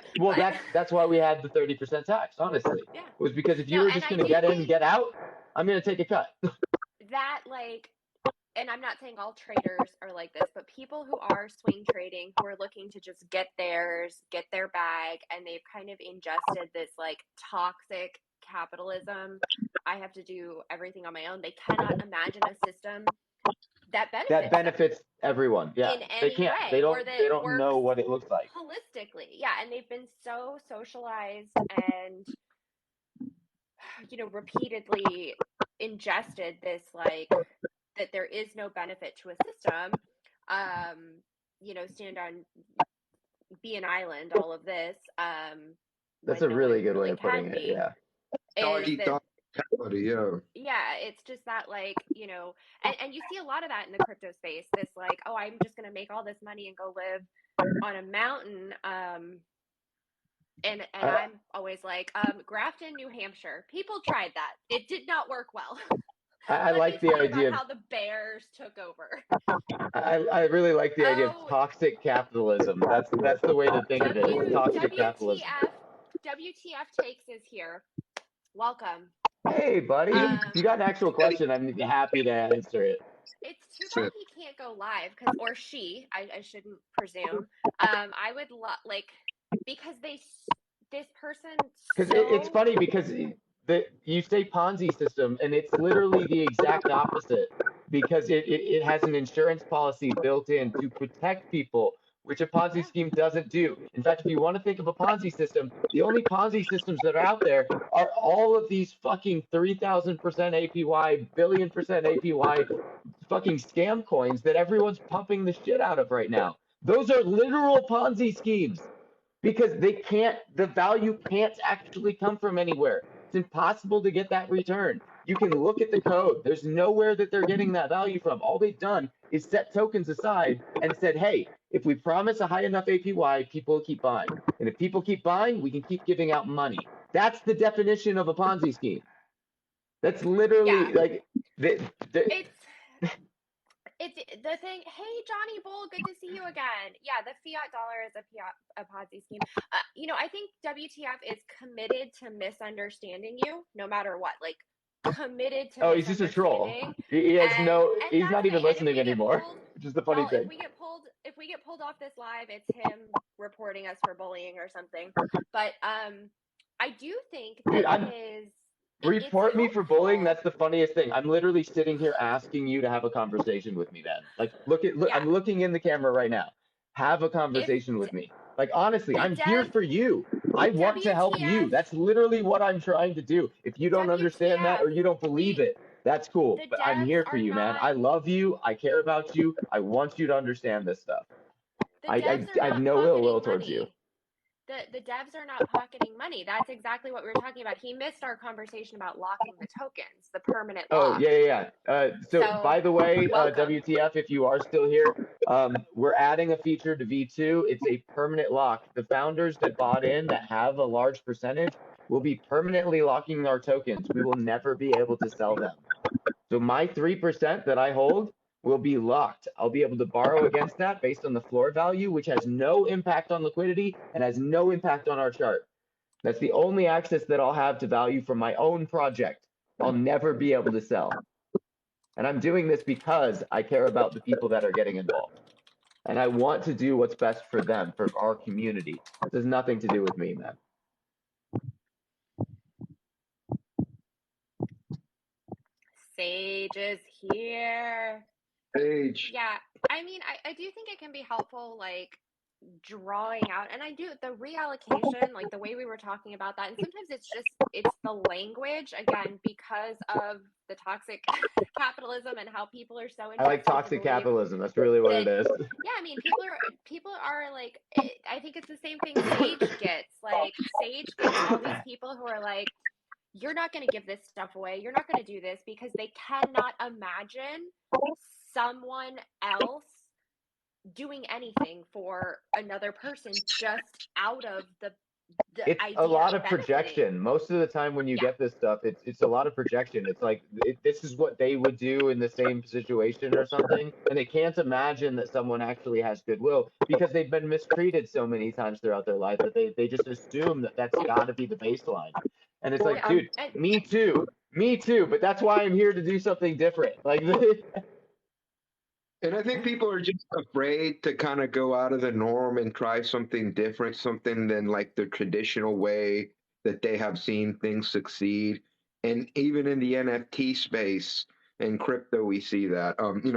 That's why we had the 30% tax, honestly. Yeah. It was because if you were just going to get in and get out, I'm going to take a cut. That, like, and I'm not saying all traders are like this, but people who are swing trading, who are looking to just get theirs, get their bag, and they've kind of ingested this, like, toxic capitalism. I have to do everything on my own. They cannot imagine a system that benefits everyone. Yeah, they can't. Way, they don't know what it looks like holistically. Yeah, and they've been so socialized and, you know, repeatedly ingested this, like, that there is no benefit to a system. You know, stand on, be an island, all of this. That's a really good way of putting it. Yeah. Yeah, it's just that, like, you know, and you see a lot of that in the crypto space. This, like, oh, I'm just going to make all this money and go live on a mountain. And I'm always like, Grafton, New Hampshire. People tried that. It did not work well. I like the idea of how the bears took over. I really like the idea of toxic capitalism. That's the way to think of it. Toxic capitalism. WTF Takes is here. Welcome. Hey, buddy. If you got an actual question, I'm happy to answer it. It's too bad he can't go live, or she. I shouldn't presume. I would like, because this person. Because it's funny, because you say Ponzi system, and it's literally the exact opposite, because it has an insurance policy built in to protect people, which a Ponzi scheme doesn't do. In fact, if you want to think of a Ponzi system, the only Ponzi systems that are out there are all of these fucking 3,000% APY, billion% APY fucking scam coins that everyone's pumping the shit out of right now. Those are literal Ponzi schemes, because the value can't actually come from anywhere. It's impossible to get that return. You can look at the code. There's nowhere that they're getting that value from. All they've done is set tokens aside and said, hey, if we promise a high enough APY, people will keep buying. And if people keep buying, we can keep giving out money. That's the definition of a Ponzi scheme. That's literally like it's the thing. Hey, Johnny Bull, good to see you again. Yeah, the fiat dollar is a Ponzi scheme. You know, I think WTF is committed to misunderstanding you, no matter what. Like, committed to. Oh, he's just a troll. He has he's not even listening anymore. Which is the funny thing. If we get pulled off this live, it's him reporting us for bullying or something. But I do think that report me for bullying. That's the funniest thing. I'm literally sitting here asking you to have a conversation with me, man. Like, I'm looking in the camera right now. Have a conversation with me. Like, honestly, I'm here for you. I want to help you. That's literally what I'm trying to do. If you don't understand that, or you don't believe it, that's cool. But I'm here for you, man. I love you. I care about you. I want you to understand this stuff. I have no ill will towards you. The devs are not pocketing money. That's exactly what we were talking about. He missed our conversation about locking the tokens, the permanent lock. Oh, yeah. So by the way, WTF, if you are still here, we're adding a feature to V2. It's a permanent lock. The founders that bought in, that have a large percentage, will be permanently locking our tokens. We will never be able to sell them. So my 3% that I hold will be locked. I'll be able to borrow against that based on the floor value, which has no impact on liquidity and has no impact on our chart. That's the only access that I'll have to value from my own project. I'll never be able to sell. And I'm doing this because I care about the people that are getting involved. And I want to do what's best for them, for our community. This has nothing to do with me, man. Sage is here. Sage. Yeah, I mean, I do think it can be helpful, like drawing out, and I do the reallocation, like the way we were talking about that. And sometimes it's the language again because of the toxic capitalism and how people are so I like invested to toxic believe capitalism. That's really what it that. is. Yeah, I mean, people are like, I think it's the same thing Sage gets. Like Sage gets all these people who are like, you're not going to give this stuff away. You're not going to do this because they cannot imagine someone else doing anything for another person just out of the It's idea a lot of of projection. benefiting. Most of the time when you Yeah. get this stuff, it's a lot of projection. It's like this is what they would do in the same situation or something, and they can't imagine that someone actually has goodwill because they've been mistreated so many times throughout their life that they just assume that that's got to be the baseline. And it's like, dude, And me too, but that's why I'm here to do something different. Like, And I think people are just afraid to kind of go out of the norm and try something different, something than like the traditional way that they have seen things succeed. And even in the NFT space and crypto, we see that.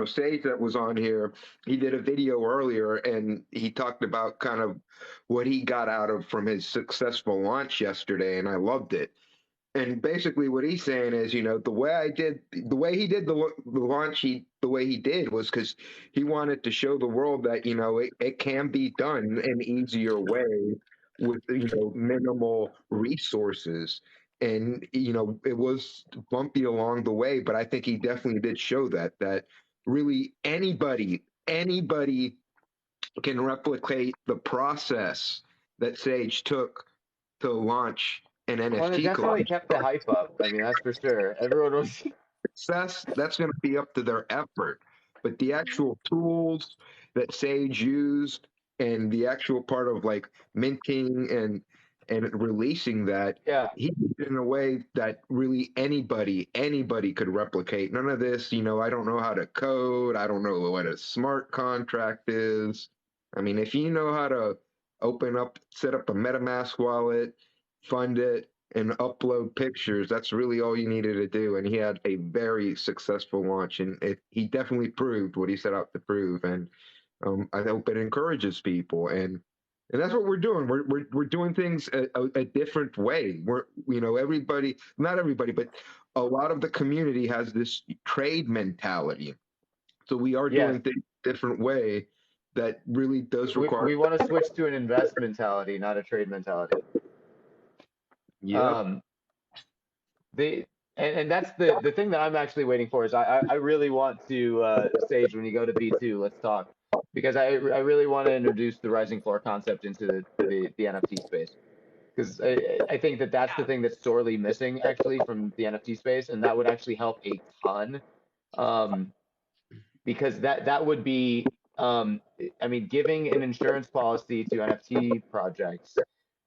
Sage that was on here, he did a video earlier and he talked about kind of what he got out of from his successful launch yesterday, and I loved it. And basically, what he's saying is, the way he did the launch, the way he did was because he wanted to show the world that it can be done an easier way with minimal resources. And it was bumpy along the way, but I think he definitely did show that really anybody can replicate the process that Sage took to launch an well, it NFT definitely collection. kept the hype up. I mean, that's for sure. Everyone was. Success, that's going to be up to their effort. But the actual tools that Sage used and the actual part of like minting and releasing that, Yeah. he did it in a way that really anybody could replicate. None of this, I don't know how to code. I don't know what a smart contract is. I mean, if you know how to set up a MetaMask wallet, fund it, and upload pictures, that's really all you needed to do. And he had a very successful launch, and he definitely proved what he set out to prove. And I hope it encourages people. And that's what we're doing. We're doing things a different way. Everybody, not everybody, but a lot of the community has this trade mentality. So we are Yes. doing things a different way that really does require. We want to switch to an invest mentality, not a trade mentality. Yeah. And that's the thing that I'm actually waiting for is I really want to Sage, when you go to B2, let's talk, because I really want to introduce the rising floor concept into the NFT space, because I think that's the thing that's sorely missing actually from the NFT space, and that would actually help a ton, because that would be I mean, giving an insurance policy to NFT projects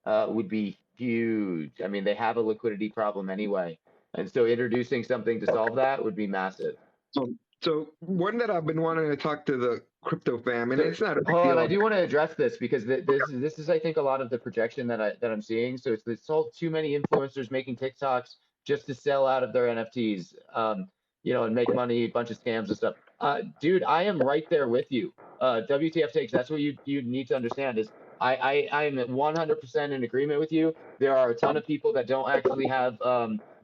would be huge. I mean, they have a liquidity problem anyway. And so introducing something to solve that would be massive. So one that I've been wanting to talk to the crypto fam, and it's not a big Hold on, deal. I do want to address this because this is I think a lot of the projection that I'm seeing. So it's all too many influencers making TikToks just to sell out of their NFTs, and make money, a bunch of scams and stuff. Dude, I am right there with you. WTF takes. That's what you need to understand is I'm 100% in agreement with you. There are a ton of people that don't actually have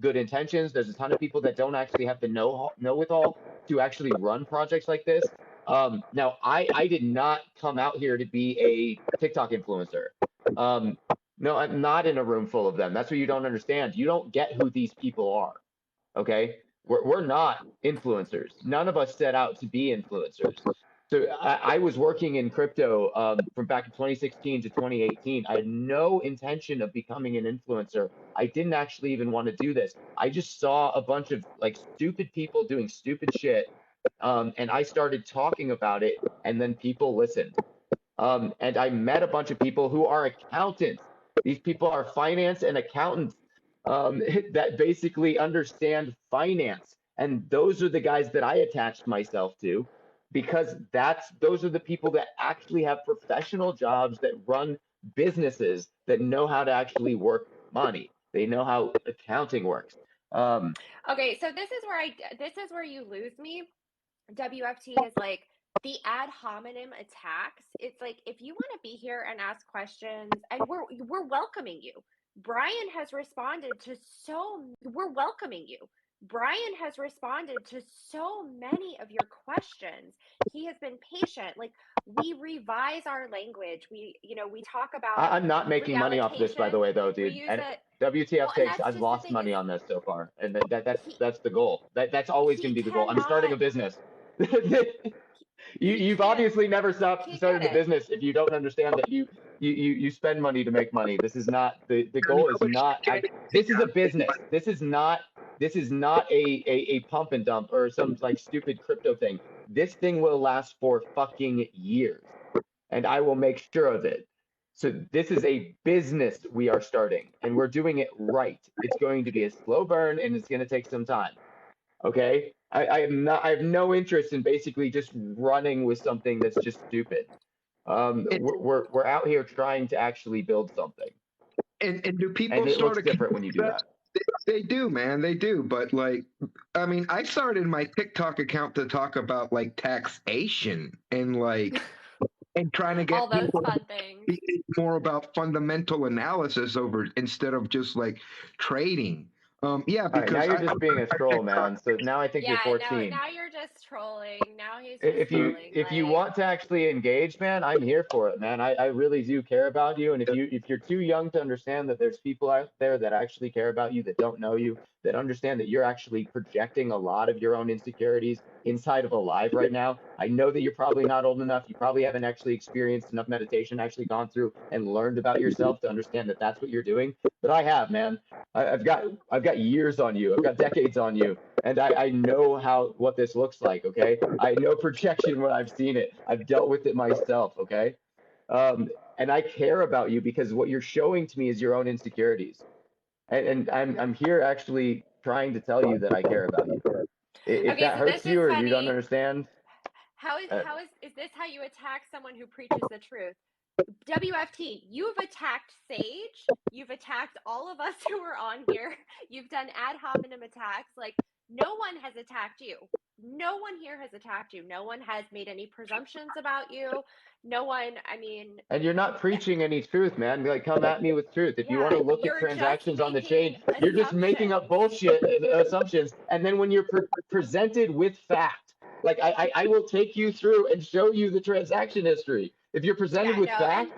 good intentions. There's a ton of people that don't actually have the know-withal to actually run projects like this. Now, I did not come out here to be a TikTok influencer. No, I'm not in a room full of them. That's what you don't understand. You don't get who these people are. Okay, we're not influencers. None of us set out to be influencers. So I was working in crypto from back in 2016 to 2018. I had no intention of becoming an influencer. I didn't actually even want to do this. I just saw a bunch of like stupid people doing stupid shit, and I started talking about it, and then people listened. And I met a bunch of people who are accountants. These people are finance and accountants. that basically understand finance. And those are the guys that I attached myself to, because those are the people that actually have professional jobs, that run businesses, that know how to actually work money. They know how accounting works. Okay, so this is where you lose me. WFT is like the ad hominem attacks. It's like, if you want to be here and ask questions, and we're welcoming you. Brian has responded to we're welcoming you. Brian has responded to so many of your questions. He has been patient. Like, we revise our language. We talk about I'm not making money off this, by the way, though, We dude. use And it. WTF Well, and takes, that's I've just the lost thing money is on this so far, and he that's the goal. That's always going he to be the goal. I'm starting a cannot business. he You've can't obviously never can't get started a it. business if you don't understand that you spend money to make money. This is not the goal. Is not this is a business. This is not a pump and dump or some like stupid crypto thing. This thing will last for fucking years, and I will make sure of it. So this is a business we are starting, and we're doing it right. It's going to be a slow burn, and it's going to take some time. Okay, I have no interest in basically just running with something that's just stupid. We're out here trying to actually build something, And do people and it start looks different when you do that. They do, man. They do. But like, I mean, I started my TikTok account to talk about like taxation and like, and trying to get All those people fun things. to think more about fundamental analysis instead of just like trading. Yeah, All right, because now you're just being a troll, man. So now I think you're Yeah, 14. now you're just trolling. Now he's just trolling. If you want to actually engage, man, I'm here for it, man. I really do care about you. And if you're too young to understand that there's people out there that actually care about you, that don't know you, that understand that you're actually projecting a lot of your own insecurities inside of a live right now. I know that you're probably not old enough. You probably haven't actually experienced enough meditation, actually gone through and learned about yourself to understand that that's what you're doing. But I have, man. I've got years on you. I've got decades on you. And I know what this looks like, okay? I know projection when I've seen it. I've dealt with it myself, okay? And I care about you because what you're showing to me is your own insecurities. And I'm here actually trying to tell you that I care about you. If Okay, that so hurts this you is or you don't funny. understand, How is this how you attack someone who preaches the truth? WFT, you've attacked Sage. You've attacked all of us who are on here. You've done ad hominem attacks. Like, no one has attacked you. No one here has attacked you. No one has made any presumptions about you. No one, I mean, and you're not preaching any truth, man. Like, come at me with truth. If you want to look at you're just transactions on the chain, making you're just making up bullshit assumptions. And then when you're presented with fact, like I will take you through and show you the transaction history. If you're presented with fact,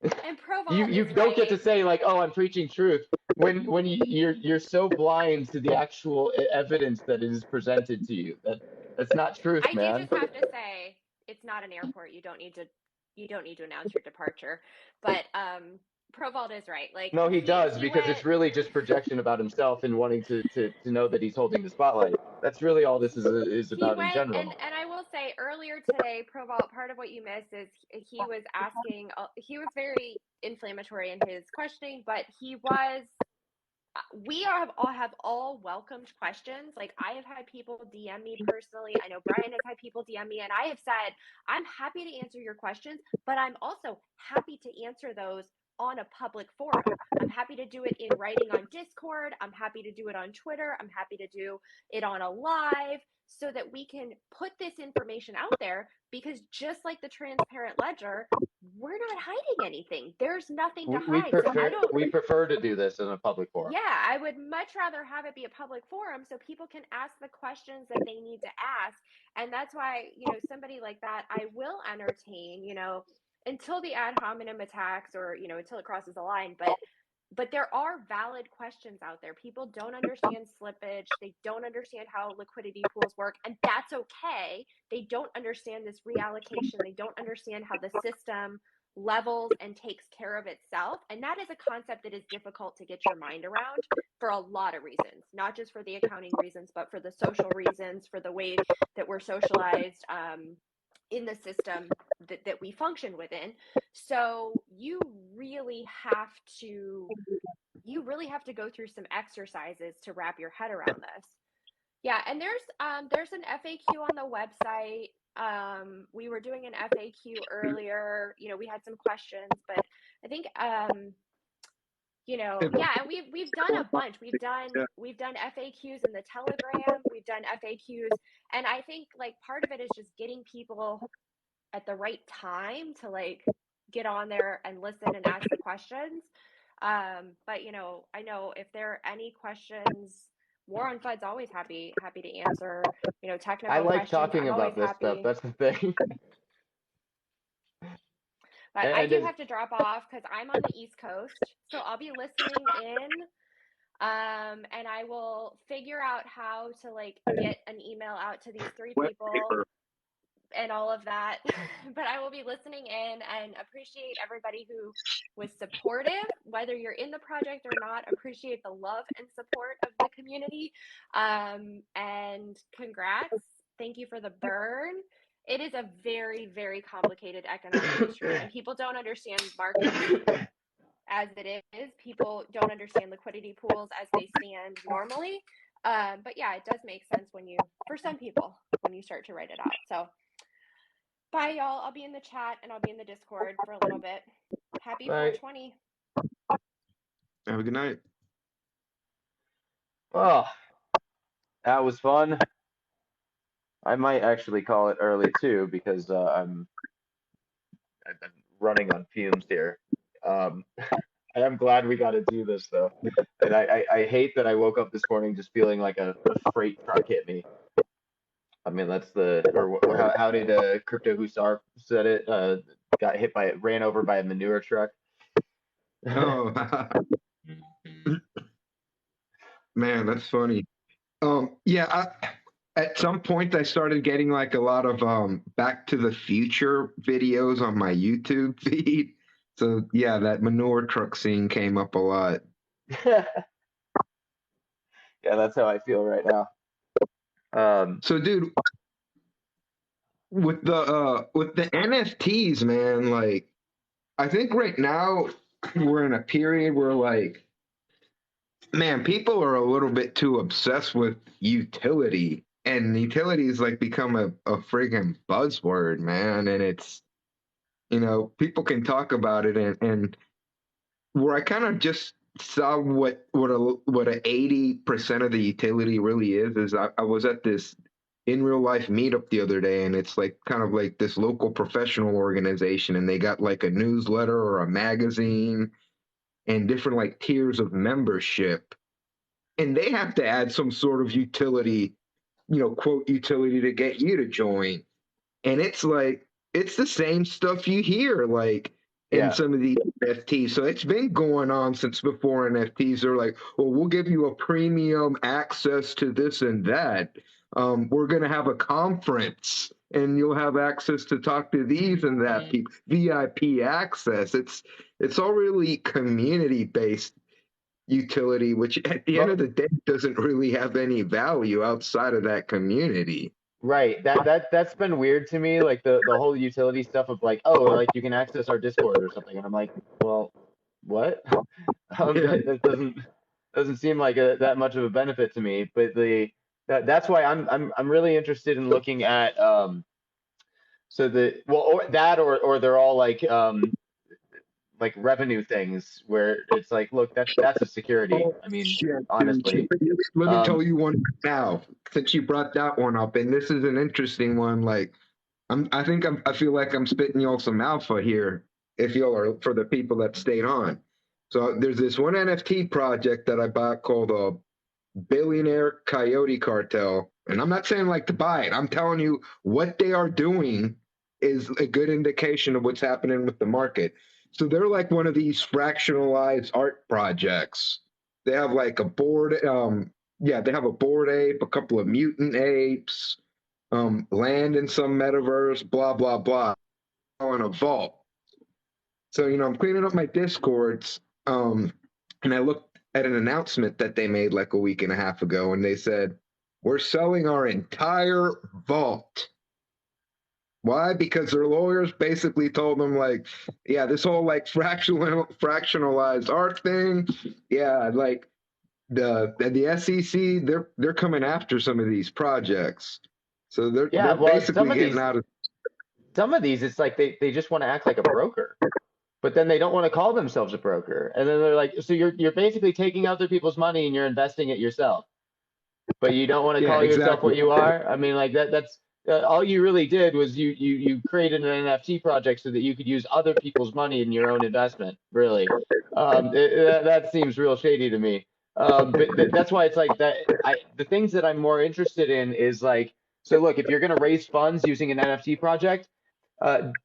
and you Proval is don't get to right. say like, oh, I'm preaching truth when you're so blind to the actual evidence that is presented to you. That's not truth, I do man. just have to say, it's not an airport. You don't need to announce your departure. But Proval is right. Like, No, he does, he because went. it's really just projection about himself and wanting to know that he's holding the spotlight. That's really all this is He about in went, general. and I will say, earlier today, Proval, part of what you missed is he was asking. He was very inflammatory in his questioning, but we have all welcomed questions. Like, I have had people DM me personally. I know Brian has had people DM me, and I have said, I'm happy to answer your questions, but I'm also happy to answer those on a public forum. I'm happy to do it in writing on Discord. I'm happy to do it on Twitter. I'm happy to do it on a live, so that we can put this information out there, because just like the transparent ledger, we're not hiding anything. There's nothing to hide. We prefer to do this in a public forum. Yeah, I would much rather have it be a public forum so people can ask the questions that they need to ask. And that's why, somebody like that, I will entertain, until the ad hominem attacks, or, until it crosses the line. But there are valid questions out there. People don't understand slippage. They don't understand how liquidity pools work, and that's okay. They don't understand this reallocation. They don't understand how the system levels and takes care of itself. And that is a concept that is difficult to get your mind around for a lot of reasons, not just for the accounting reasons, but for the social reasons, for the way that we're socialized in the system that we function within. So you really have to you really have to go through some exercises to wrap your head around this. Yeah, and there's an FAQ on the website. We were doing an FAQ earlier. You know, we had some questions, but I think yeah, and we've done a bunch. We've done FAQs in the Telegram. We've done FAQs, and I think like part of it is just getting people at the right time to like get on there and listen and ask the questions. But you know, I know if there are any questions, War on FUD's always happy to answer. You know, technical I like questions. talking I'm about always this happy. stuff. That's the thing. But I do have to drop off because I'm on the East Coast, so I'll be listening in. And I will figure out how to like get an email out to these 3 people and all of that. But I will be listening in and appreciate everybody who was supportive, whether you're in the project or not. Appreciate the love and support of the community. And congrats. Thank you for the burn. It is a very, very complicated economic industry, and people don't understand markets as it is. People don't understand liquidity pools as they stand normally. But yeah, it does make sense for some people, when you start to write it out. So bye, y'all. I'll be in the chat and I'll be in the Discord for a little bit. Happy 420. Have a good night. Well, that was fun. I might actually call it early too because I'm running on fumes here. I'm glad we got to do this though, and I hate that I woke up this morning just feeling like a freight truck hit me. I mean that's how did Crypto Hussar said it? Ran over by a manure truck. Oh, man, that's funny. Yeah, at some point I started getting like a lot of Back to the Future videos on my YouTube feed. So yeah, that manure truck scene came up a lot. Yeah, that's how I feel right now. So dude, with the NFTs, man, like I think right now we're in a period where like, man, people are a little bit too obsessed with utility, and utility has like become a friggin' buzzword, man. And it's, you know, people can talk about it, and where I kind of just saw what a 80% of the utility really is I was at this in real life meetup the other day, and it's like kind of like this local professional organization, and they got like a newsletter or a magazine and different like tiers of membership, and they have to add some sort of utility, you know, quote utility to get you to join. And it's like, it's the same stuff you hear like in some of these NFTs. So it's been going on since before NFTs. They're like, well, we'll give you a premium access to this and that. We're going to have a conference and you'll have access to talk to these and that people, VIP access. It's all really community based utility, which at the end of the day doesn't really have any value outside of that community. Right. That's been weird to me, like the whole utility stuff of like, oh, like you can access our Discord or something, and I'm like, well, what? That doesn't seem like that much of a benefit to me. But that's why I'm really interested in looking at or they're all like revenue things where it's like, look, that's a security. I mean, honestly. Let me tell you one now, since you brought that one up, and this is an interesting one. Like, I feel like I'm spitting y'all some alpha here, if y'all are, for the people that stayed on. So there's this one NFT project that I bought called a Billionaire Coyote Cartel, and I'm not saying like to buy it. I'm telling you what they are doing is a good indication of what's happening with the market. So they're like one of these fractionalized art projects. They have like a board, they have a board ape, a couple of mutant apes, land in some metaverse, blah blah blah, all in a vault. So I'm cleaning up my Discords, and I looked at an announcement that they made like a week and a half ago, and they said, "We're selling our entire vault. Why? Because their lawyers basically told them, like, yeah, this whole like fractionalized art thing, yeah, like the SEC, they're coming after some of these projects, so Yeah, they're well, basically getting out of. some of these, it's like they just want to act like a broker, but then they don't want to call themselves a broker. And then they're like, so you're basically taking other people's money and you're investing it yourself, but you don't want to Yeah, call yourself exactly. what you are. I mean, like that's all you really did was you created an NFT project so that you could use other people's money in your own investment. Really, that seems real shady to me. But that's why it's like that. The things that I'm more interested in is like, so look, if you're going to raise funds using an NFT project,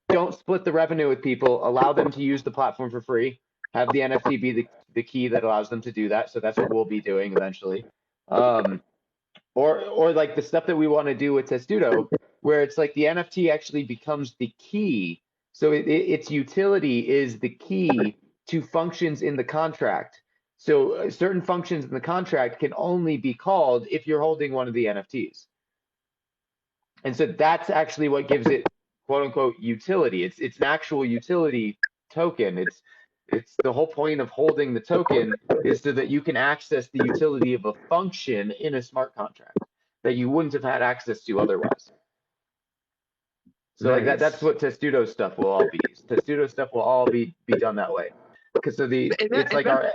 don't split the revenue with people. Allow them to use the platform for free. Have the NFT be the key that allows them to do that. So that's what we'll be doing eventually. Or like the stuff that we want to do with Testudo, where it's like the NFT actually becomes the key. So its utility is the key to functions in the contract. So certain functions in the contract can only be called if you're holding one of the NFTs. And so that's actually what gives it quote unquote utility. It's an actual utility token. It's the whole point of holding the token is so that you can access the utility of a function in a smart contract that you wouldn't have had access to otherwise. So like that's what Testudo stuff will all be. Testudo stuff will all be done that way. Because so it's like our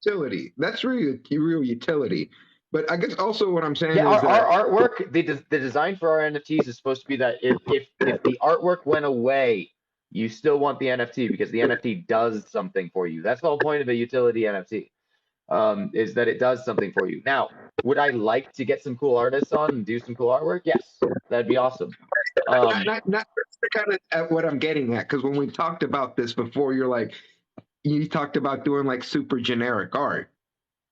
utility. That's really real utility. But I guess also what I'm saying yeah, is our artwork, the design for our NFTs is supposed to be that if the artwork went away, you still want the NFT because the NFT does something for you. That's the whole point of a utility NFT, is that it does something for you. Now, would I like to get some cool artists on and do some cool artwork? Yes, that'd be awesome. not kind of at what I'm getting at, because when we talked about this before, you talked about doing like super generic art,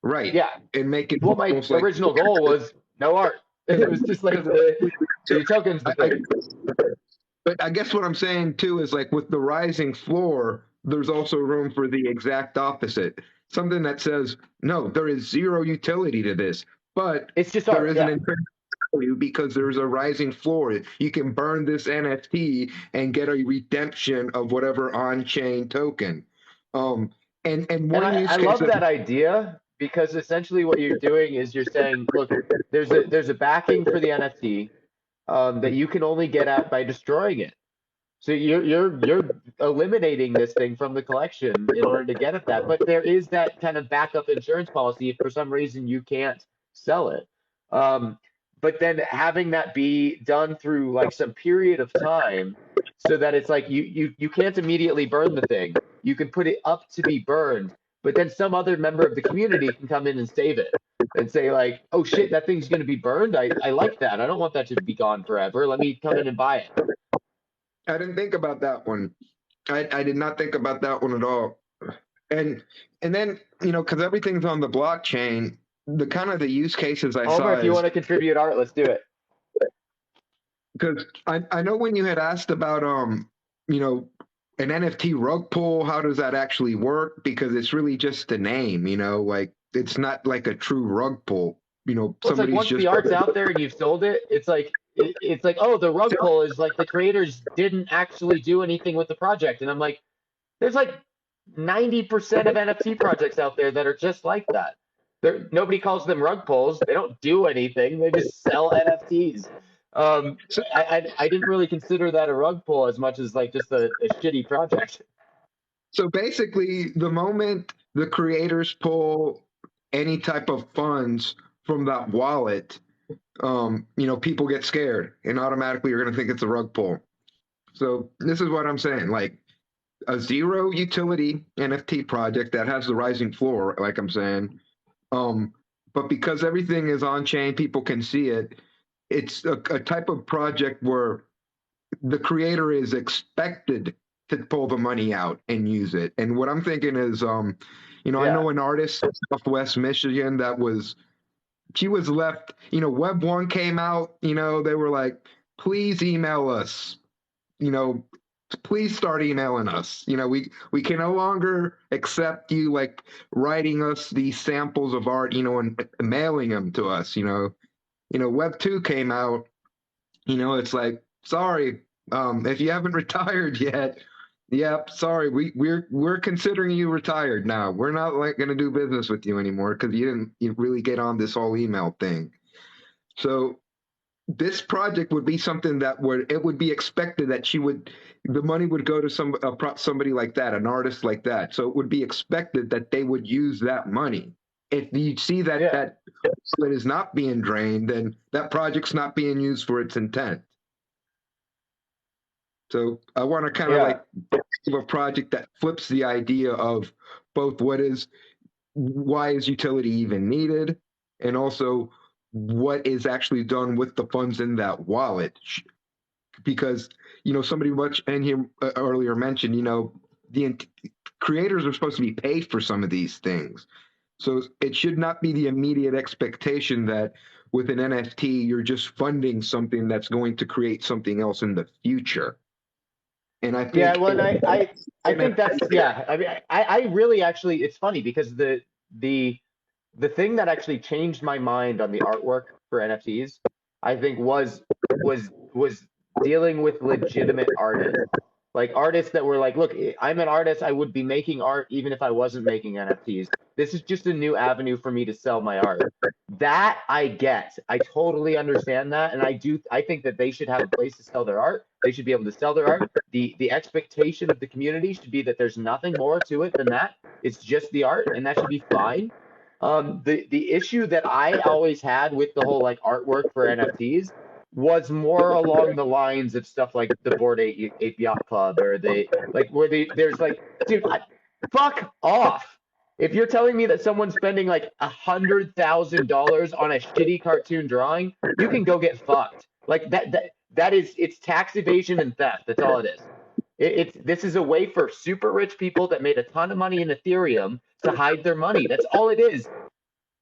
right? Yeah, and making well, my original goal was no art. It was just like the tokens the thing. But I guess what I'm saying too is like with the rising floor, there's also room for the exact opposite. Something that says, no, there is zero utility to this, but it's just there art, is an value because there's a rising floor. You can burn this NFT and get a redemption of whatever on-chain token. And one use I case love that idea because essentially what you're doing is you're saying, look, there's a backing for the NFT that you can only get at by destroying it. So you're eliminating this thing from the collection in order to get at that. But there is that kind of backup insurance policy if for some reason you can't sell it. But then having that be done through like some period of time so that it's like you can't immediately burn the thing. You can put it up to be burned, but then some other member of the community can come in and save it and say like, oh shit, that thing's going to be burned. I like that. I don't want that to be gone forever. Let me come in and buy it. I didn't think about that one. I did not think about that one at all. And then, because everything's on the blockchain, the kind of the use cases I saw. Homer, if you want to contribute art, let's do it. Because I know when you had asked about an NFT rug pull, how does that actually work? Because it's really just a name, like it's not like a true rug pull. Well, it's like once the art's out there and you've sold it, it's like oh, the rug pull is like the creators didn't actually do anything with the project, and I'm like, there's like 90% of NFT projects out there that are just like that. Nobody calls them rug pulls. They don't do anything. They just sell NFTs. I didn't really consider that a rug pull as much as like just a shitty project. So basically, the moment the creators pull any type of funds from that wallet, people get scared and automatically you're going to think it's a rug pull. So this is what I'm saying, like a zero utility NFT project that has the rising floor, like I'm saying. But because everything is on chain, people can see it. It's a type of project where the creator is expected to pull the money out and use it. And what I'm thinking is, I know an artist in Southwest Michigan she was left, Web 1 came out, they were like, please email us, please start emailing us. We can no longer accept you like writing us these samples of art, and mailing them to us, Web 2 came out, it's like, sorry, If you haven't retired yet, yep, sorry, we're considering you retired now. We're not like going to do business with you anymore because you really get on this whole email thing. So this project would be something that would be expected that the money would go to somebody like that, an artist like that. So it would be expected that they would use that money. If you see that Yeah. that is not being drained, then that project's not being used for its intent. So I want to kind of like think of a project that flips the idea of both why is utility even needed, and also what is actually done with the funds in that wallet. Because somebody much in here earlier mentioned, the creators are supposed to be paid for some of these things, so it should not be the immediate expectation that with an NFT you're just funding something that's going to create something else in the future. And I think I think that's I mean, I really actually, it's funny because the thing that actually changed my mind on the artwork for NFTs, I think was dealing with legitimate artists. Like artists that were like, look, I'm an artist, I would be making art even if I wasn't making NFTs. This is just a new avenue for me to sell my art. That I get. I totally understand that. And I think that they should have a place to sell their art. They should be able to sell their art. The expectation of the community should be that there's nothing more to it than that. It's just the art, and that should be fine. The issue that I always had with the whole like artwork for NFTs was more along the lines of stuff like the Bored Ape Yacht Club, or there's like, dude, fuck off. If you're telling me that someone's spending like $100,000 on a shitty cartoon drawing, you can go get fucked. Like it's tax evasion and theft. That's all it is. This is a way for super rich people that made a ton of money in Ethereum to hide their money. That's all it is.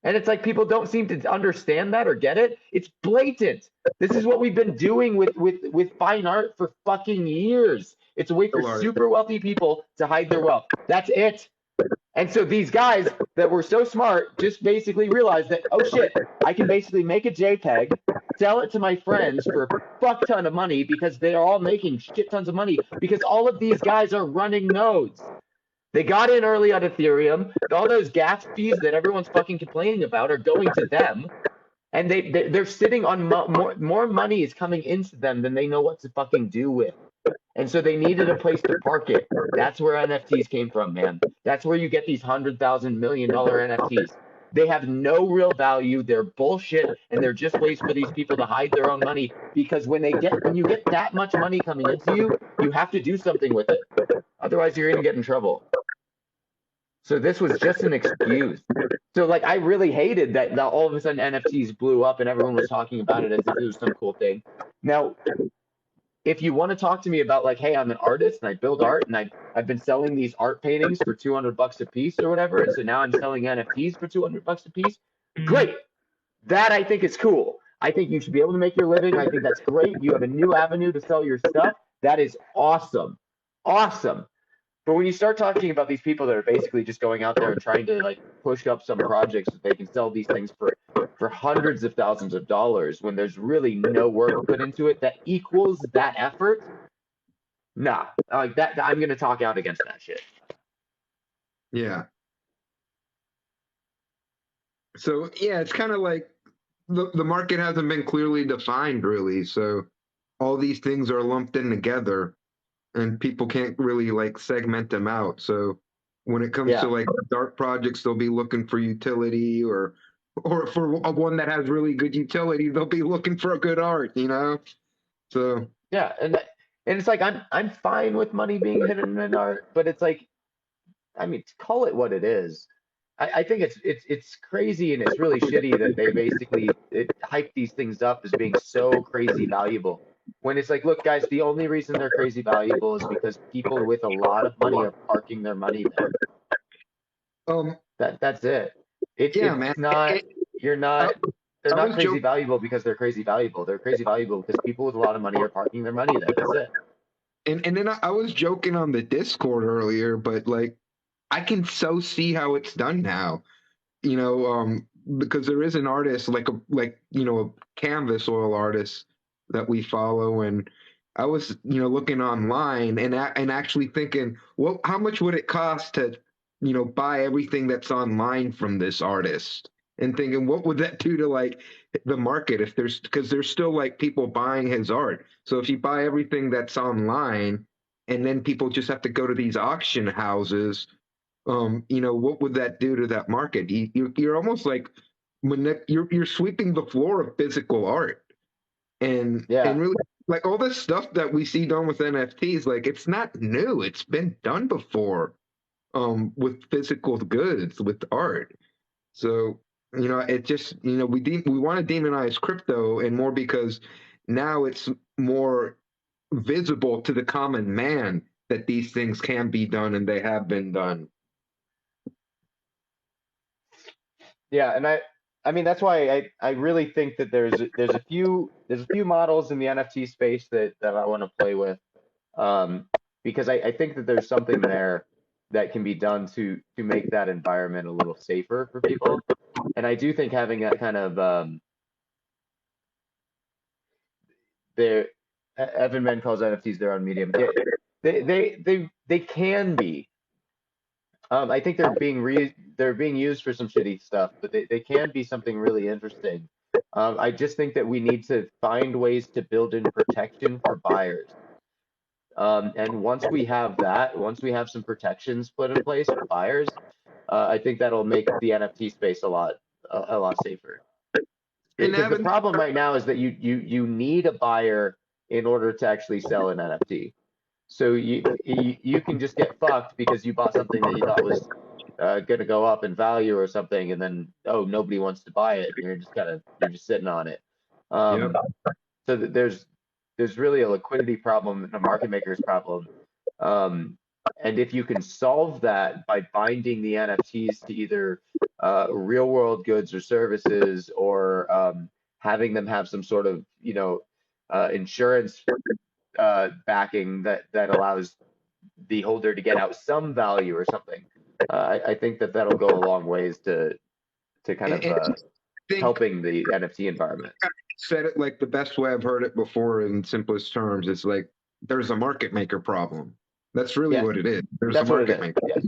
And it's like people don't seem to understand that or get it. It's blatant. This is what we've been doing with fine art for fucking years. It's a way for super wealthy people to hide their wealth. That's it. And so these guys that were so smart just basically realized that, oh shit, I can basically make a JPEG, sell it to my friends for a fuck ton of money because they are all making shit tons of money because all of these guys are running nodes. They got in early on Ethereum. All those gas fees that everyone's fucking complaining about are going to them. And they're sitting on more money is coming into them than they know what to fucking do with. And so they needed a place to park it. That's where NFTs came from, man. That's where you get these $100,000 million NFTs. They have no real value. They're bullshit, and they're just ways for these people to hide their own money. Because when you get that much money coming into you, you have to do something with it. Otherwise, you're gonna get in trouble. So this was just an excuse. So like, I really hated that all of a sudden NFTs blew up and everyone was talking about it as if it was some cool thing. Now, if you want to talk to me about like, hey, I'm an artist and I build art and I've been selling these art paintings for $200 a piece or whatever, and so now I'm selling NFTs for $200 a piece, great. That I think is cool. I think you should be able to make your living. I think that's great. You have a new avenue to sell your stuff. That is awesome. Awesome. But when you start talking about these people that are basically just going out there and trying to like push up some projects that they can sell these things for hundreds of thousands of dollars when there's really no work put into it that equals that effort, nah, like that, I'm gonna talk out against that shit. Yeah. So yeah, it's kind of like the market hasn't been clearly defined really. So all these things are lumped in together. And people can't really like segment them out. So when it comes to like art projects, they'll be looking for utility, or for one that has really good utility, they'll be looking for a good art, So yeah, and it's like I'm fine with money being hidden in art, but it's like, I mean, call it what it is. I think it's crazy and it's really shitty that they basically hype these things up as being so crazy valuable. When it's like, look, guys, the only reason they're crazy valuable is because people with a lot of money are parking their money there. That's it. It's man. not. You're not. They're not crazy valuable because they're crazy valuable. They're crazy valuable because people with a lot of money are parking their money there. That's it. And then I was joking on the Discord earlier, but like, I can so see how it's done now. Because there is an artist like a Canvas oil artist that we follow, and I was, looking online and actually thinking, well, how much would it cost to, buy everything that's online from this artist? And thinking, what would that do to like the market if because there's still like people buying his art. So if you buy everything that's online and then people just have to go to these auction houses, what would that do to that market? You're almost like you're sweeping the floor of physical art. And Yeah. really, like all this stuff that we see done with NFTs, like it's not new. It's been done before, with physical goods, with art. So, it just, we want to demonize crypto, and more because now it's more visible to the common man that these things can be done and they have been done. Yeah, and I mean that's why I really think that there's a few models in the NFT space that I want to play with, um, because I think that there's something there that can be done to make that environment a little safer for people, and I do think having that kind of there Evan Men calls NFTs their own medium. They can be. I think they're being used for some shitty stuff, but they can be something really interesting. I just think that we need to find ways to build in protection for buyers. And once we have that, once we have some protections put in place for buyers, I think that'll make the NFT space a lot safer. And Because the Evan, problem right now is that you need a buyer in order to actually sell an NFT. So you can just get fucked because you bought something that you thought was going to go up in value or something, and then nobody wants to buy it, and you're just sitting on it. yep. So there's really a liquidity problem and a market maker's problem. And if you can solve that by binding the NFTs to either real world goods or services, or having them have some sort of insurance backing that allows the holder to get out some value or something. I think that'll go a long ways to kind And of I think helping the NFT environment. said it like the best way I've heard it before in simplest terms. It's like there's a market maker problem. That's really Yes, what it is. There's a that's what it market is. maker. Yes.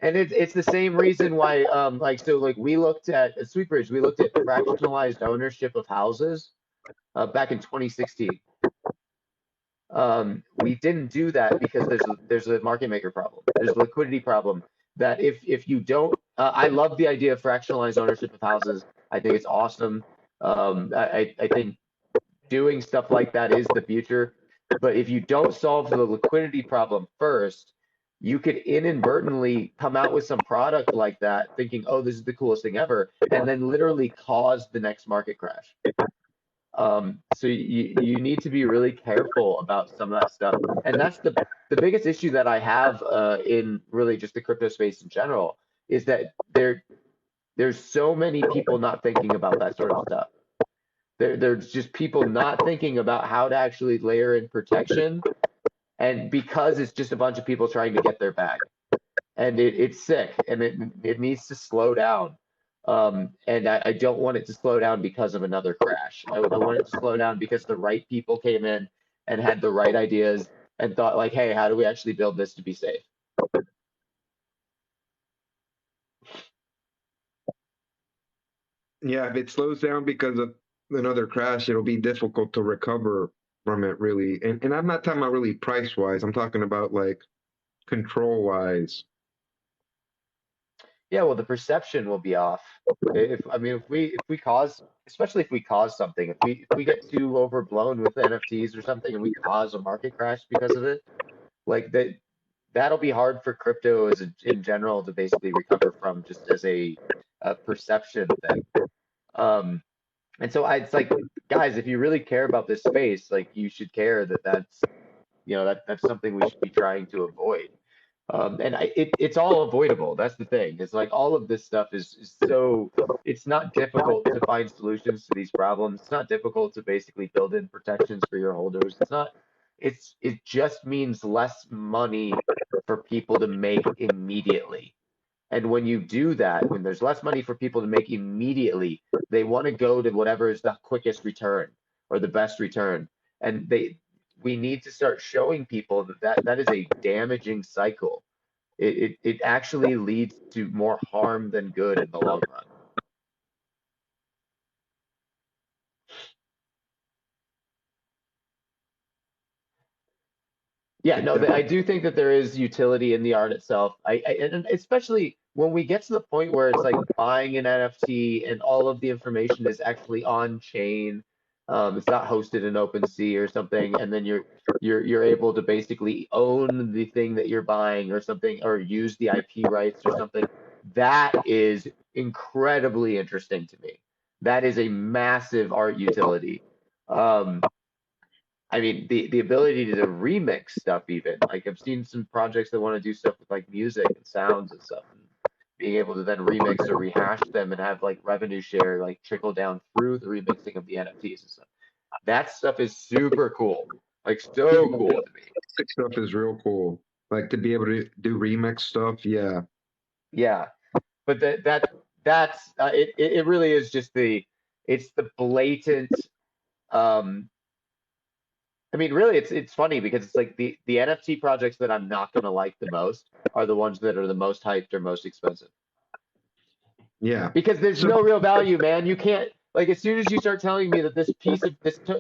And it's the same reason why like we looked at Sweetbridge, we looked at fractionalized ownership of houses back in 2016. We didn't do that because there's a market maker problem. There's a liquidity problem that if you don't, I love the idea of fractionalized ownership of houses. I think it's awesome. I think doing stuff like that is the future. But if you don't solve the liquidity problem first, you could inadvertently come out with some product like that, thinking, "Oh, this is the coolest thing ever," and then literally cause the next market crash. So you need to be really careful about some of that stuff, and that's the biggest issue that I have in really just the crypto space in general, is that there's so many people not thinking about that sort of stuff. There's just people not thinking about how to actually layer in protection, and because it's just a bunch of people trying to get their bag, and it's sick, and it needs to slow down. And I don't want it to slow down because of another crash. I want it to slow down because the right people came in and had the right ideas and thought like, hey, how do we actually build this to be safe? Yeah, if it slows down because of another crash, it'll be difficult to recover from it, really. And I'm not talking about really price wise. I'm talking about like control wise. Yeah, well, the perception will be off. If we cause, especially if we cause something, if we get too overblown with NFTs or something, and we cause a market crash because of it, like that'll be hard for crypto in general to basically recover from, just as a perception thing. And so it's like, guys, if you really care about this space, like you should care that's something we should be trying to avoid. And it's all avoidable. That's the thing. It's like all of this stuff is so, it's not difficult to find solutions to these problems. It's not difficult to basically build in protections for your holders. It just means less money for people to make immediately. And when you do that, when there's less money for people to make immediately, they want to go to whatever is the quickest return or the best return. and we need to start showing people that is a damaging cycle. It actually leads to more harm than good in the long run. Yeah, no, I do think that there is utility in the art itself. And especially when we get to the point where it's like buying an NFT and all of the information is actually on chain. It's not hosted in OpenSea or something, and then you're able to basically own the thing that you're buying or something, or use the IP rights or something. That is incredibly interesting to me. That is a massive art utility. I mean, the ability to remix stuff, even like I've seen some projects that want to do stuff with like music and sounds and stuff, and being able to then remix or rehash them and have like revenue share like trickle down through the remixing of the NFTs and stuff. That stuff is super cool, like so cool to me. Stuff is real cool, like to be able to do remix stuff. Yeah, yeah, but that's it really is just it's the blatant. I mean, really, it's funny because it's like the NFT projects that I'm not gonna like the most are the ones that are the most hyped or most expensive. Yeah. Because there's no real value, man. You can't, like, as soon as you start telling me that this piece of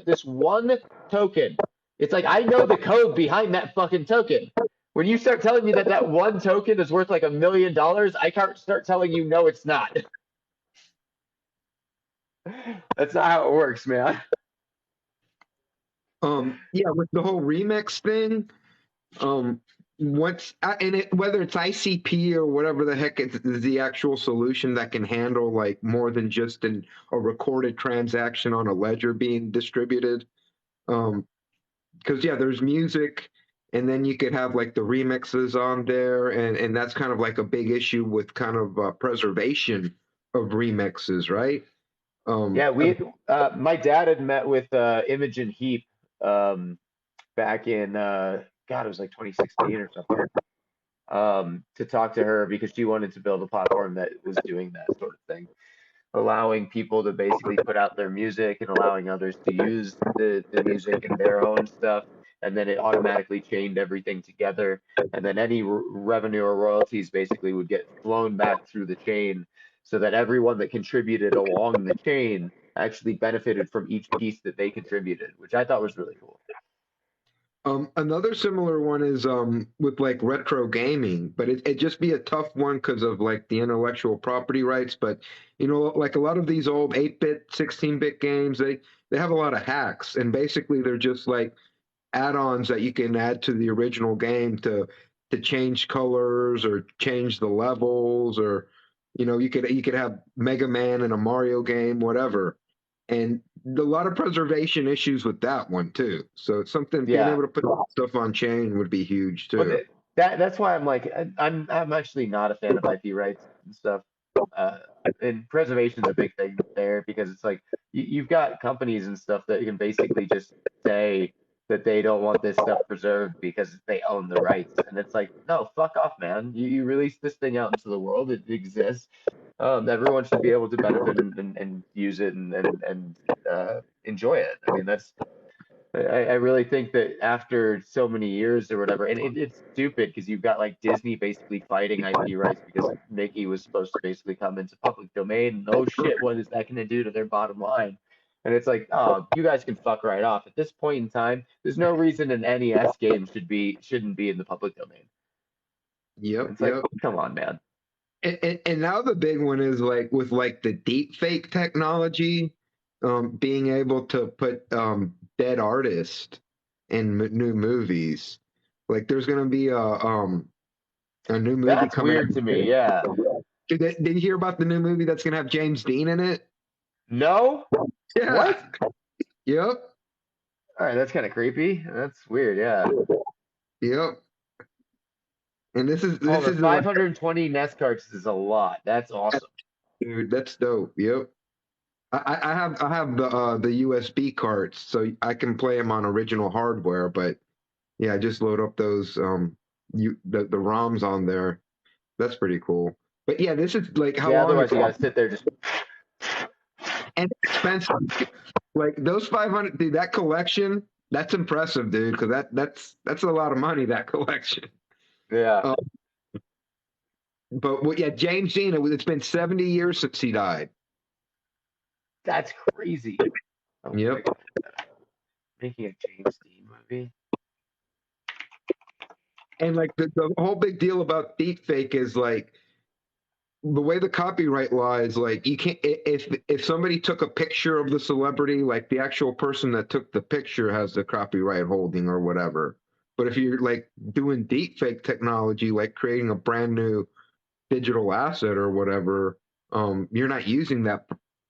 this one token, it's like I know the code behind that fucking token. When you start telling me that that one token is worth like $1 million, I can't start telling you no, it's not. That's not how it works, man. Yeah, with the whole remix thing, whether it's ICP or whatever the heck is the actual solution that can handle like more than just a recorded transaction on a ledger being distributed. Because yeah, there's music, and then you could have like the remixes on there, and that's kind of like a big issue with kind of preservation of remixes, right? Yeah, my dad had met with Imogen Heap back in God, it was like 2016 or something, to talk to her because she wanted to build a platform that was doing that sort of thing, allowing people to basically put out their music and allowing others to use the music in their own stuff, and then it automatically chained everything together, and then any revenue or royalties basically would get flown back through the chain, so that everyone that contributed along the chain actually benefited from each piece that they contributed, which I thought was really cool. Another similar one is with like retro gaming, but it just be a tough one because of like the intellectual property rights. But you know, like a lot of these old 8-bit, 16-bit games, they have a lot of hacks, and basically they're just like add-ons that you can add to the original game to change colors or change the levels, or you know, you could have Mega Man in a Mario game, whatever. And a lot of preservation issues with that one too. So it's something being able to put stuff on chain would be huge too. But that's why I'm like I'm actually not a fan of IP rights and stuff. And preservation is a big thing there because it's like you've got companies and stuff that can basically just say that they don't want this stuff preserved because they own the rights, and it's like, no, fuck off, man. You release this thing out into the world, it exists. Everyone should be able to benefit and use it and enjoy it. I mean, I really think that after so many years or whatever, and it's stupid because you've got like Disney basically fighting IP rights because Mickey was supposed to basically come into public domain. No shit, what is that going to do to their bottom line? And it's like, oh, you guys can fuck right off. At this point in time, there's no reason an NES game shouldn't be in the public domain. Yep. It's like, come on, man. And now the big one is like with like the deep fake technology, being able to put dead artists in new movies. Like there's gonna be a new movie That's coming weird out. to me. Yeah. Did you hear about the new movie that's gonna have James Dean in it? No. Yeah. What? Yep. All right, that's kind of creepy. That's weird. Yeah. Yep. And this is 520 NES cards is a lot. That's awesome. Dude, that's dope. Yep. I have the USB cards, so I can play them on original hardware. But yeah, I just load up those the ROMs on there. That's pretty cool. But yeah, this is like how long. Otherwise you gotta sit there just. And expensive. Like those 500, dude, that collection That's impressive, dude. Because that's a lot of money, that collection. Yeah, Um, but well, yeah, James Dean. It's been 70 years since he died. that's crazy. Oh my Yep. God. Making a James Dean movie. And like the whole big deal about deepfake is like the way the copyright law is, like you can't, if somebody took a picture of the celebrity, like the actual person that took the picture has the copyright holding or whatever. But if you're like doing deepfake technology, like creating a brand new digital asset or whatever, you're not using that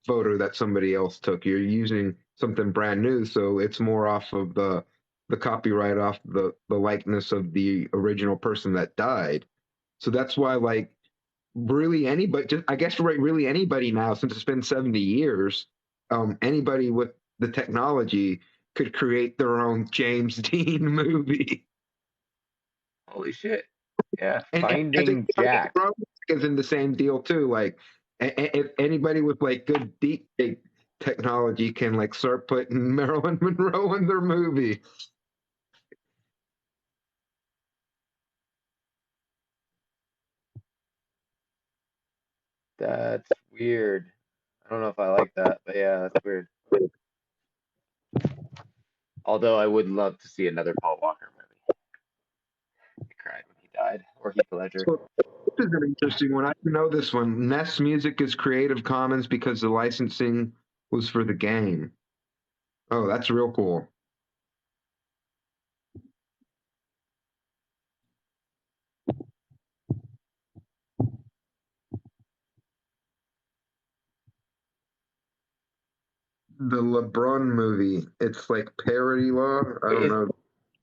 photo that somebody else took. You're using something brand new, so it's more off of the copyright, off the likeness of the original person that died. So that's why, like, really anybody, just, I guess, right, really anybody now, since it's been 70 years, anybody with the technology could create their own James Dean movie. Holy shit. Yeah, And I think Finding Jack. is in the same deal too. Like, if anybody with like good deep fake technology can like start putting Marilyn Monroe in their movie. That's weird. I don't know if I like that, but yeah, that's weird. Although I would love to see another Paul Walker movie. I cried when he died, or Heath Ledger. So this is an interesting one. I didn't know this one. Ness Music is Creative Commons because the licensing was for the game. Oh, that's real cool. The LeBron movie. It's like parody law. I don't know.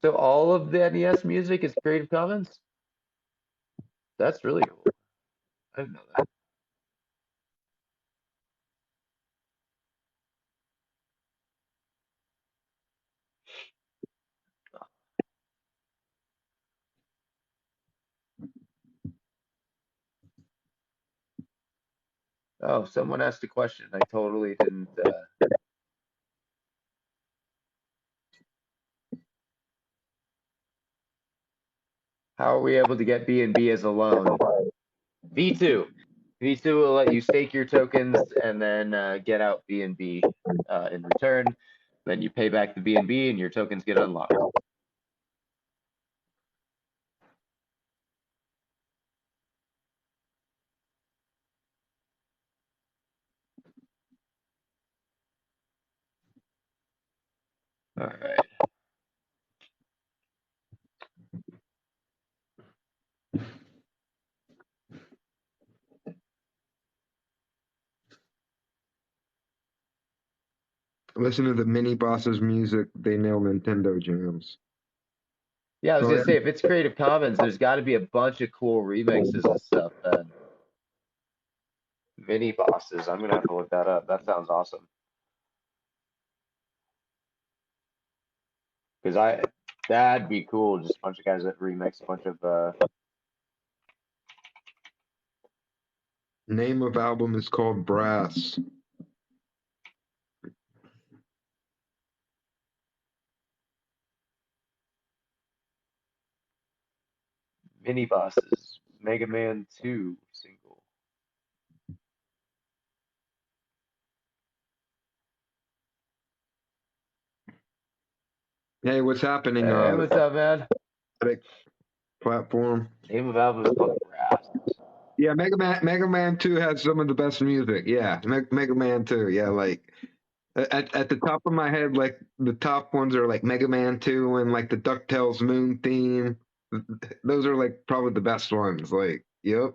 So all of the NES music is Creative Commons? That's really cool. I didn't know that. Oh, someone asked a question. I totally didn't. How are we able to get B&B as a loan? V2. V2 will let you stake your tokens and then get out B&B in return. Then you pay back the B&B and your tokens get unlocked. All right. Listen to the mini bosses music. They nail Nintendo jams. Yeah, I was Oh, gonna yeah. say if it's Creative Commons, there's got to be a bunch of cool remixes and stuff. Then mini bosses. I'm gonna have to look that up. That sounds awesome. Because that'd be cool. Just a bunch of guys that remix a bunch of. Name of album is called Brass. Mini bosses. Mega Man 2 single. Hey, what's happening? Hey, what's up, man? Platform. Name of album is called Brass. Yeah, Mega Man 2 has some of the best music. Yeah, Mega Man 2. Yeah, like at the top of my head, like the top ones are like Mega Man 2 and like the DuckTales Moon theme. Those are like probably the best ones. Like, yep.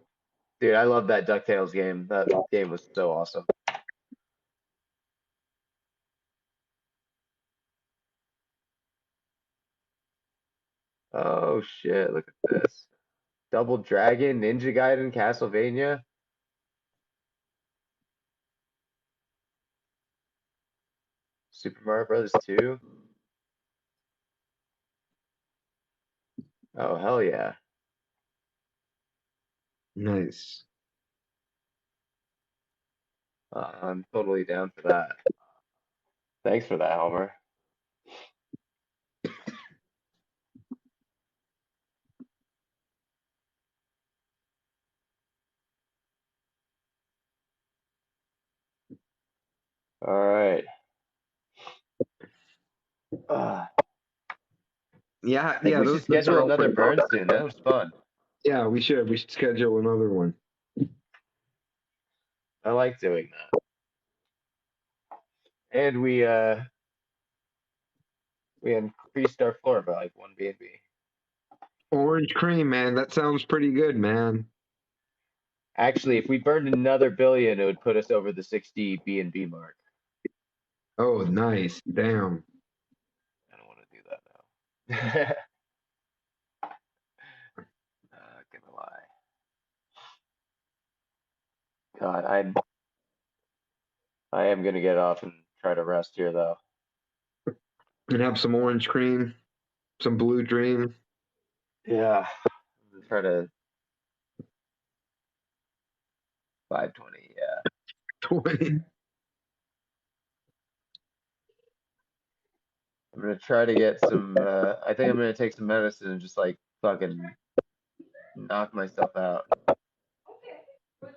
Dude, I love that DuckTales game. That game was so awesome. Oh shit, look at this. Double Dragon, Ninja Gaiden, Castlevania. Super Mario Brothers 2. Oh hell yeah. Nice. I'm totally down for that. Thanks for that, Homer. All right. Yeah, I think we should schedule another burn soon. That was fun. Yeah, we should. We should schedule another one. I like doing that. And we increased our floor by like 1 B&B. Orange cream, man. That sounds pretty good, man. Actually, if we burned another billion, it would put us over the 60 B&B mark. Oh, nice. Damn. I don't want to do that now. Gonna lie. God, I am gonna get off and try to rest here though. And have some orange cream, some blue dream. Yeah. Try to 520, yeah. 20. I'm gonna try to get some I think I'm gonna take some medicine and just like fucking knock myself out.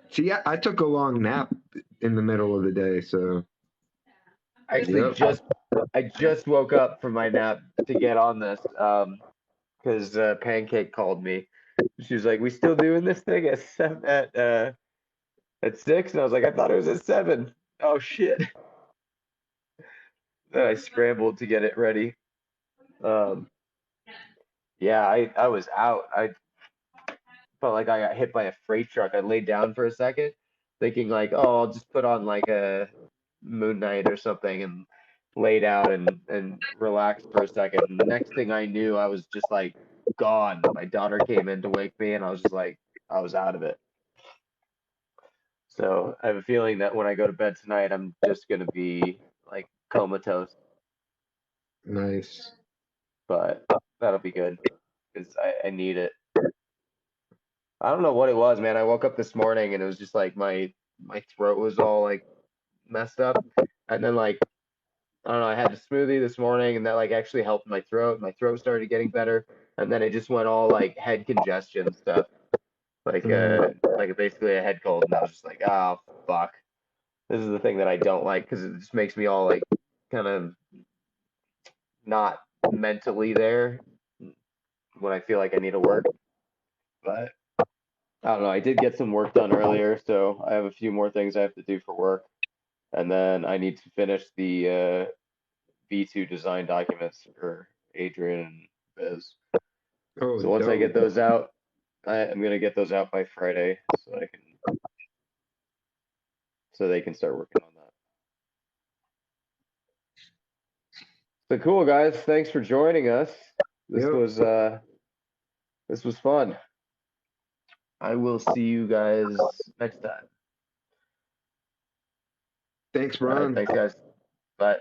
See, I took a long nap in the middle of the day, so Actually, I just woke up from my nap to get on this, because Pancake called me. She was like, "We still doing this thing at 6?" And I was like, "I thought it was at 7." Oh shit! Then I scrambled to get it ready. Yeah, I was out. I felt like I got hit by a freight truck. I laid down for a second, thinking like, "Oh, I'll just put on like a Moon Knight or something," and laid out and relaxed for a second. And the next thing I knew, I was just like gone. My daughter came in to wake me, and I was just like, I was out of it. So I have a feeling that when I go to bed tonight, I'm just gonna be like comatose. nice. But that'll be good because I need it. I don't know what it was, man. I woke up this morning and it was just like my throat was all like messed up, and then like I don't know, I had a smoothie this morning and that like actually helped my throat. My throat started getting better, and then it just went all like head congestion stuff, like basically a head cold, and I was just like, oh fuck, this is the thing that I don't like because it just makes me all like kind of not mentally there when I feel like I need to work. But I don't know. I did get some work done earlier, so I have a few more things I have to do for work, and then I need to finish the V2 design documents for Adrian and Biz. Oh, So once I get dope. those out, I'm gonna get those out by Friday, so they can start working on that. So cool, guys. Thanks for joining us. This Yep. was fun. I will see you guys next time. Thanks, All right, Ron. thanks, guys. Bye.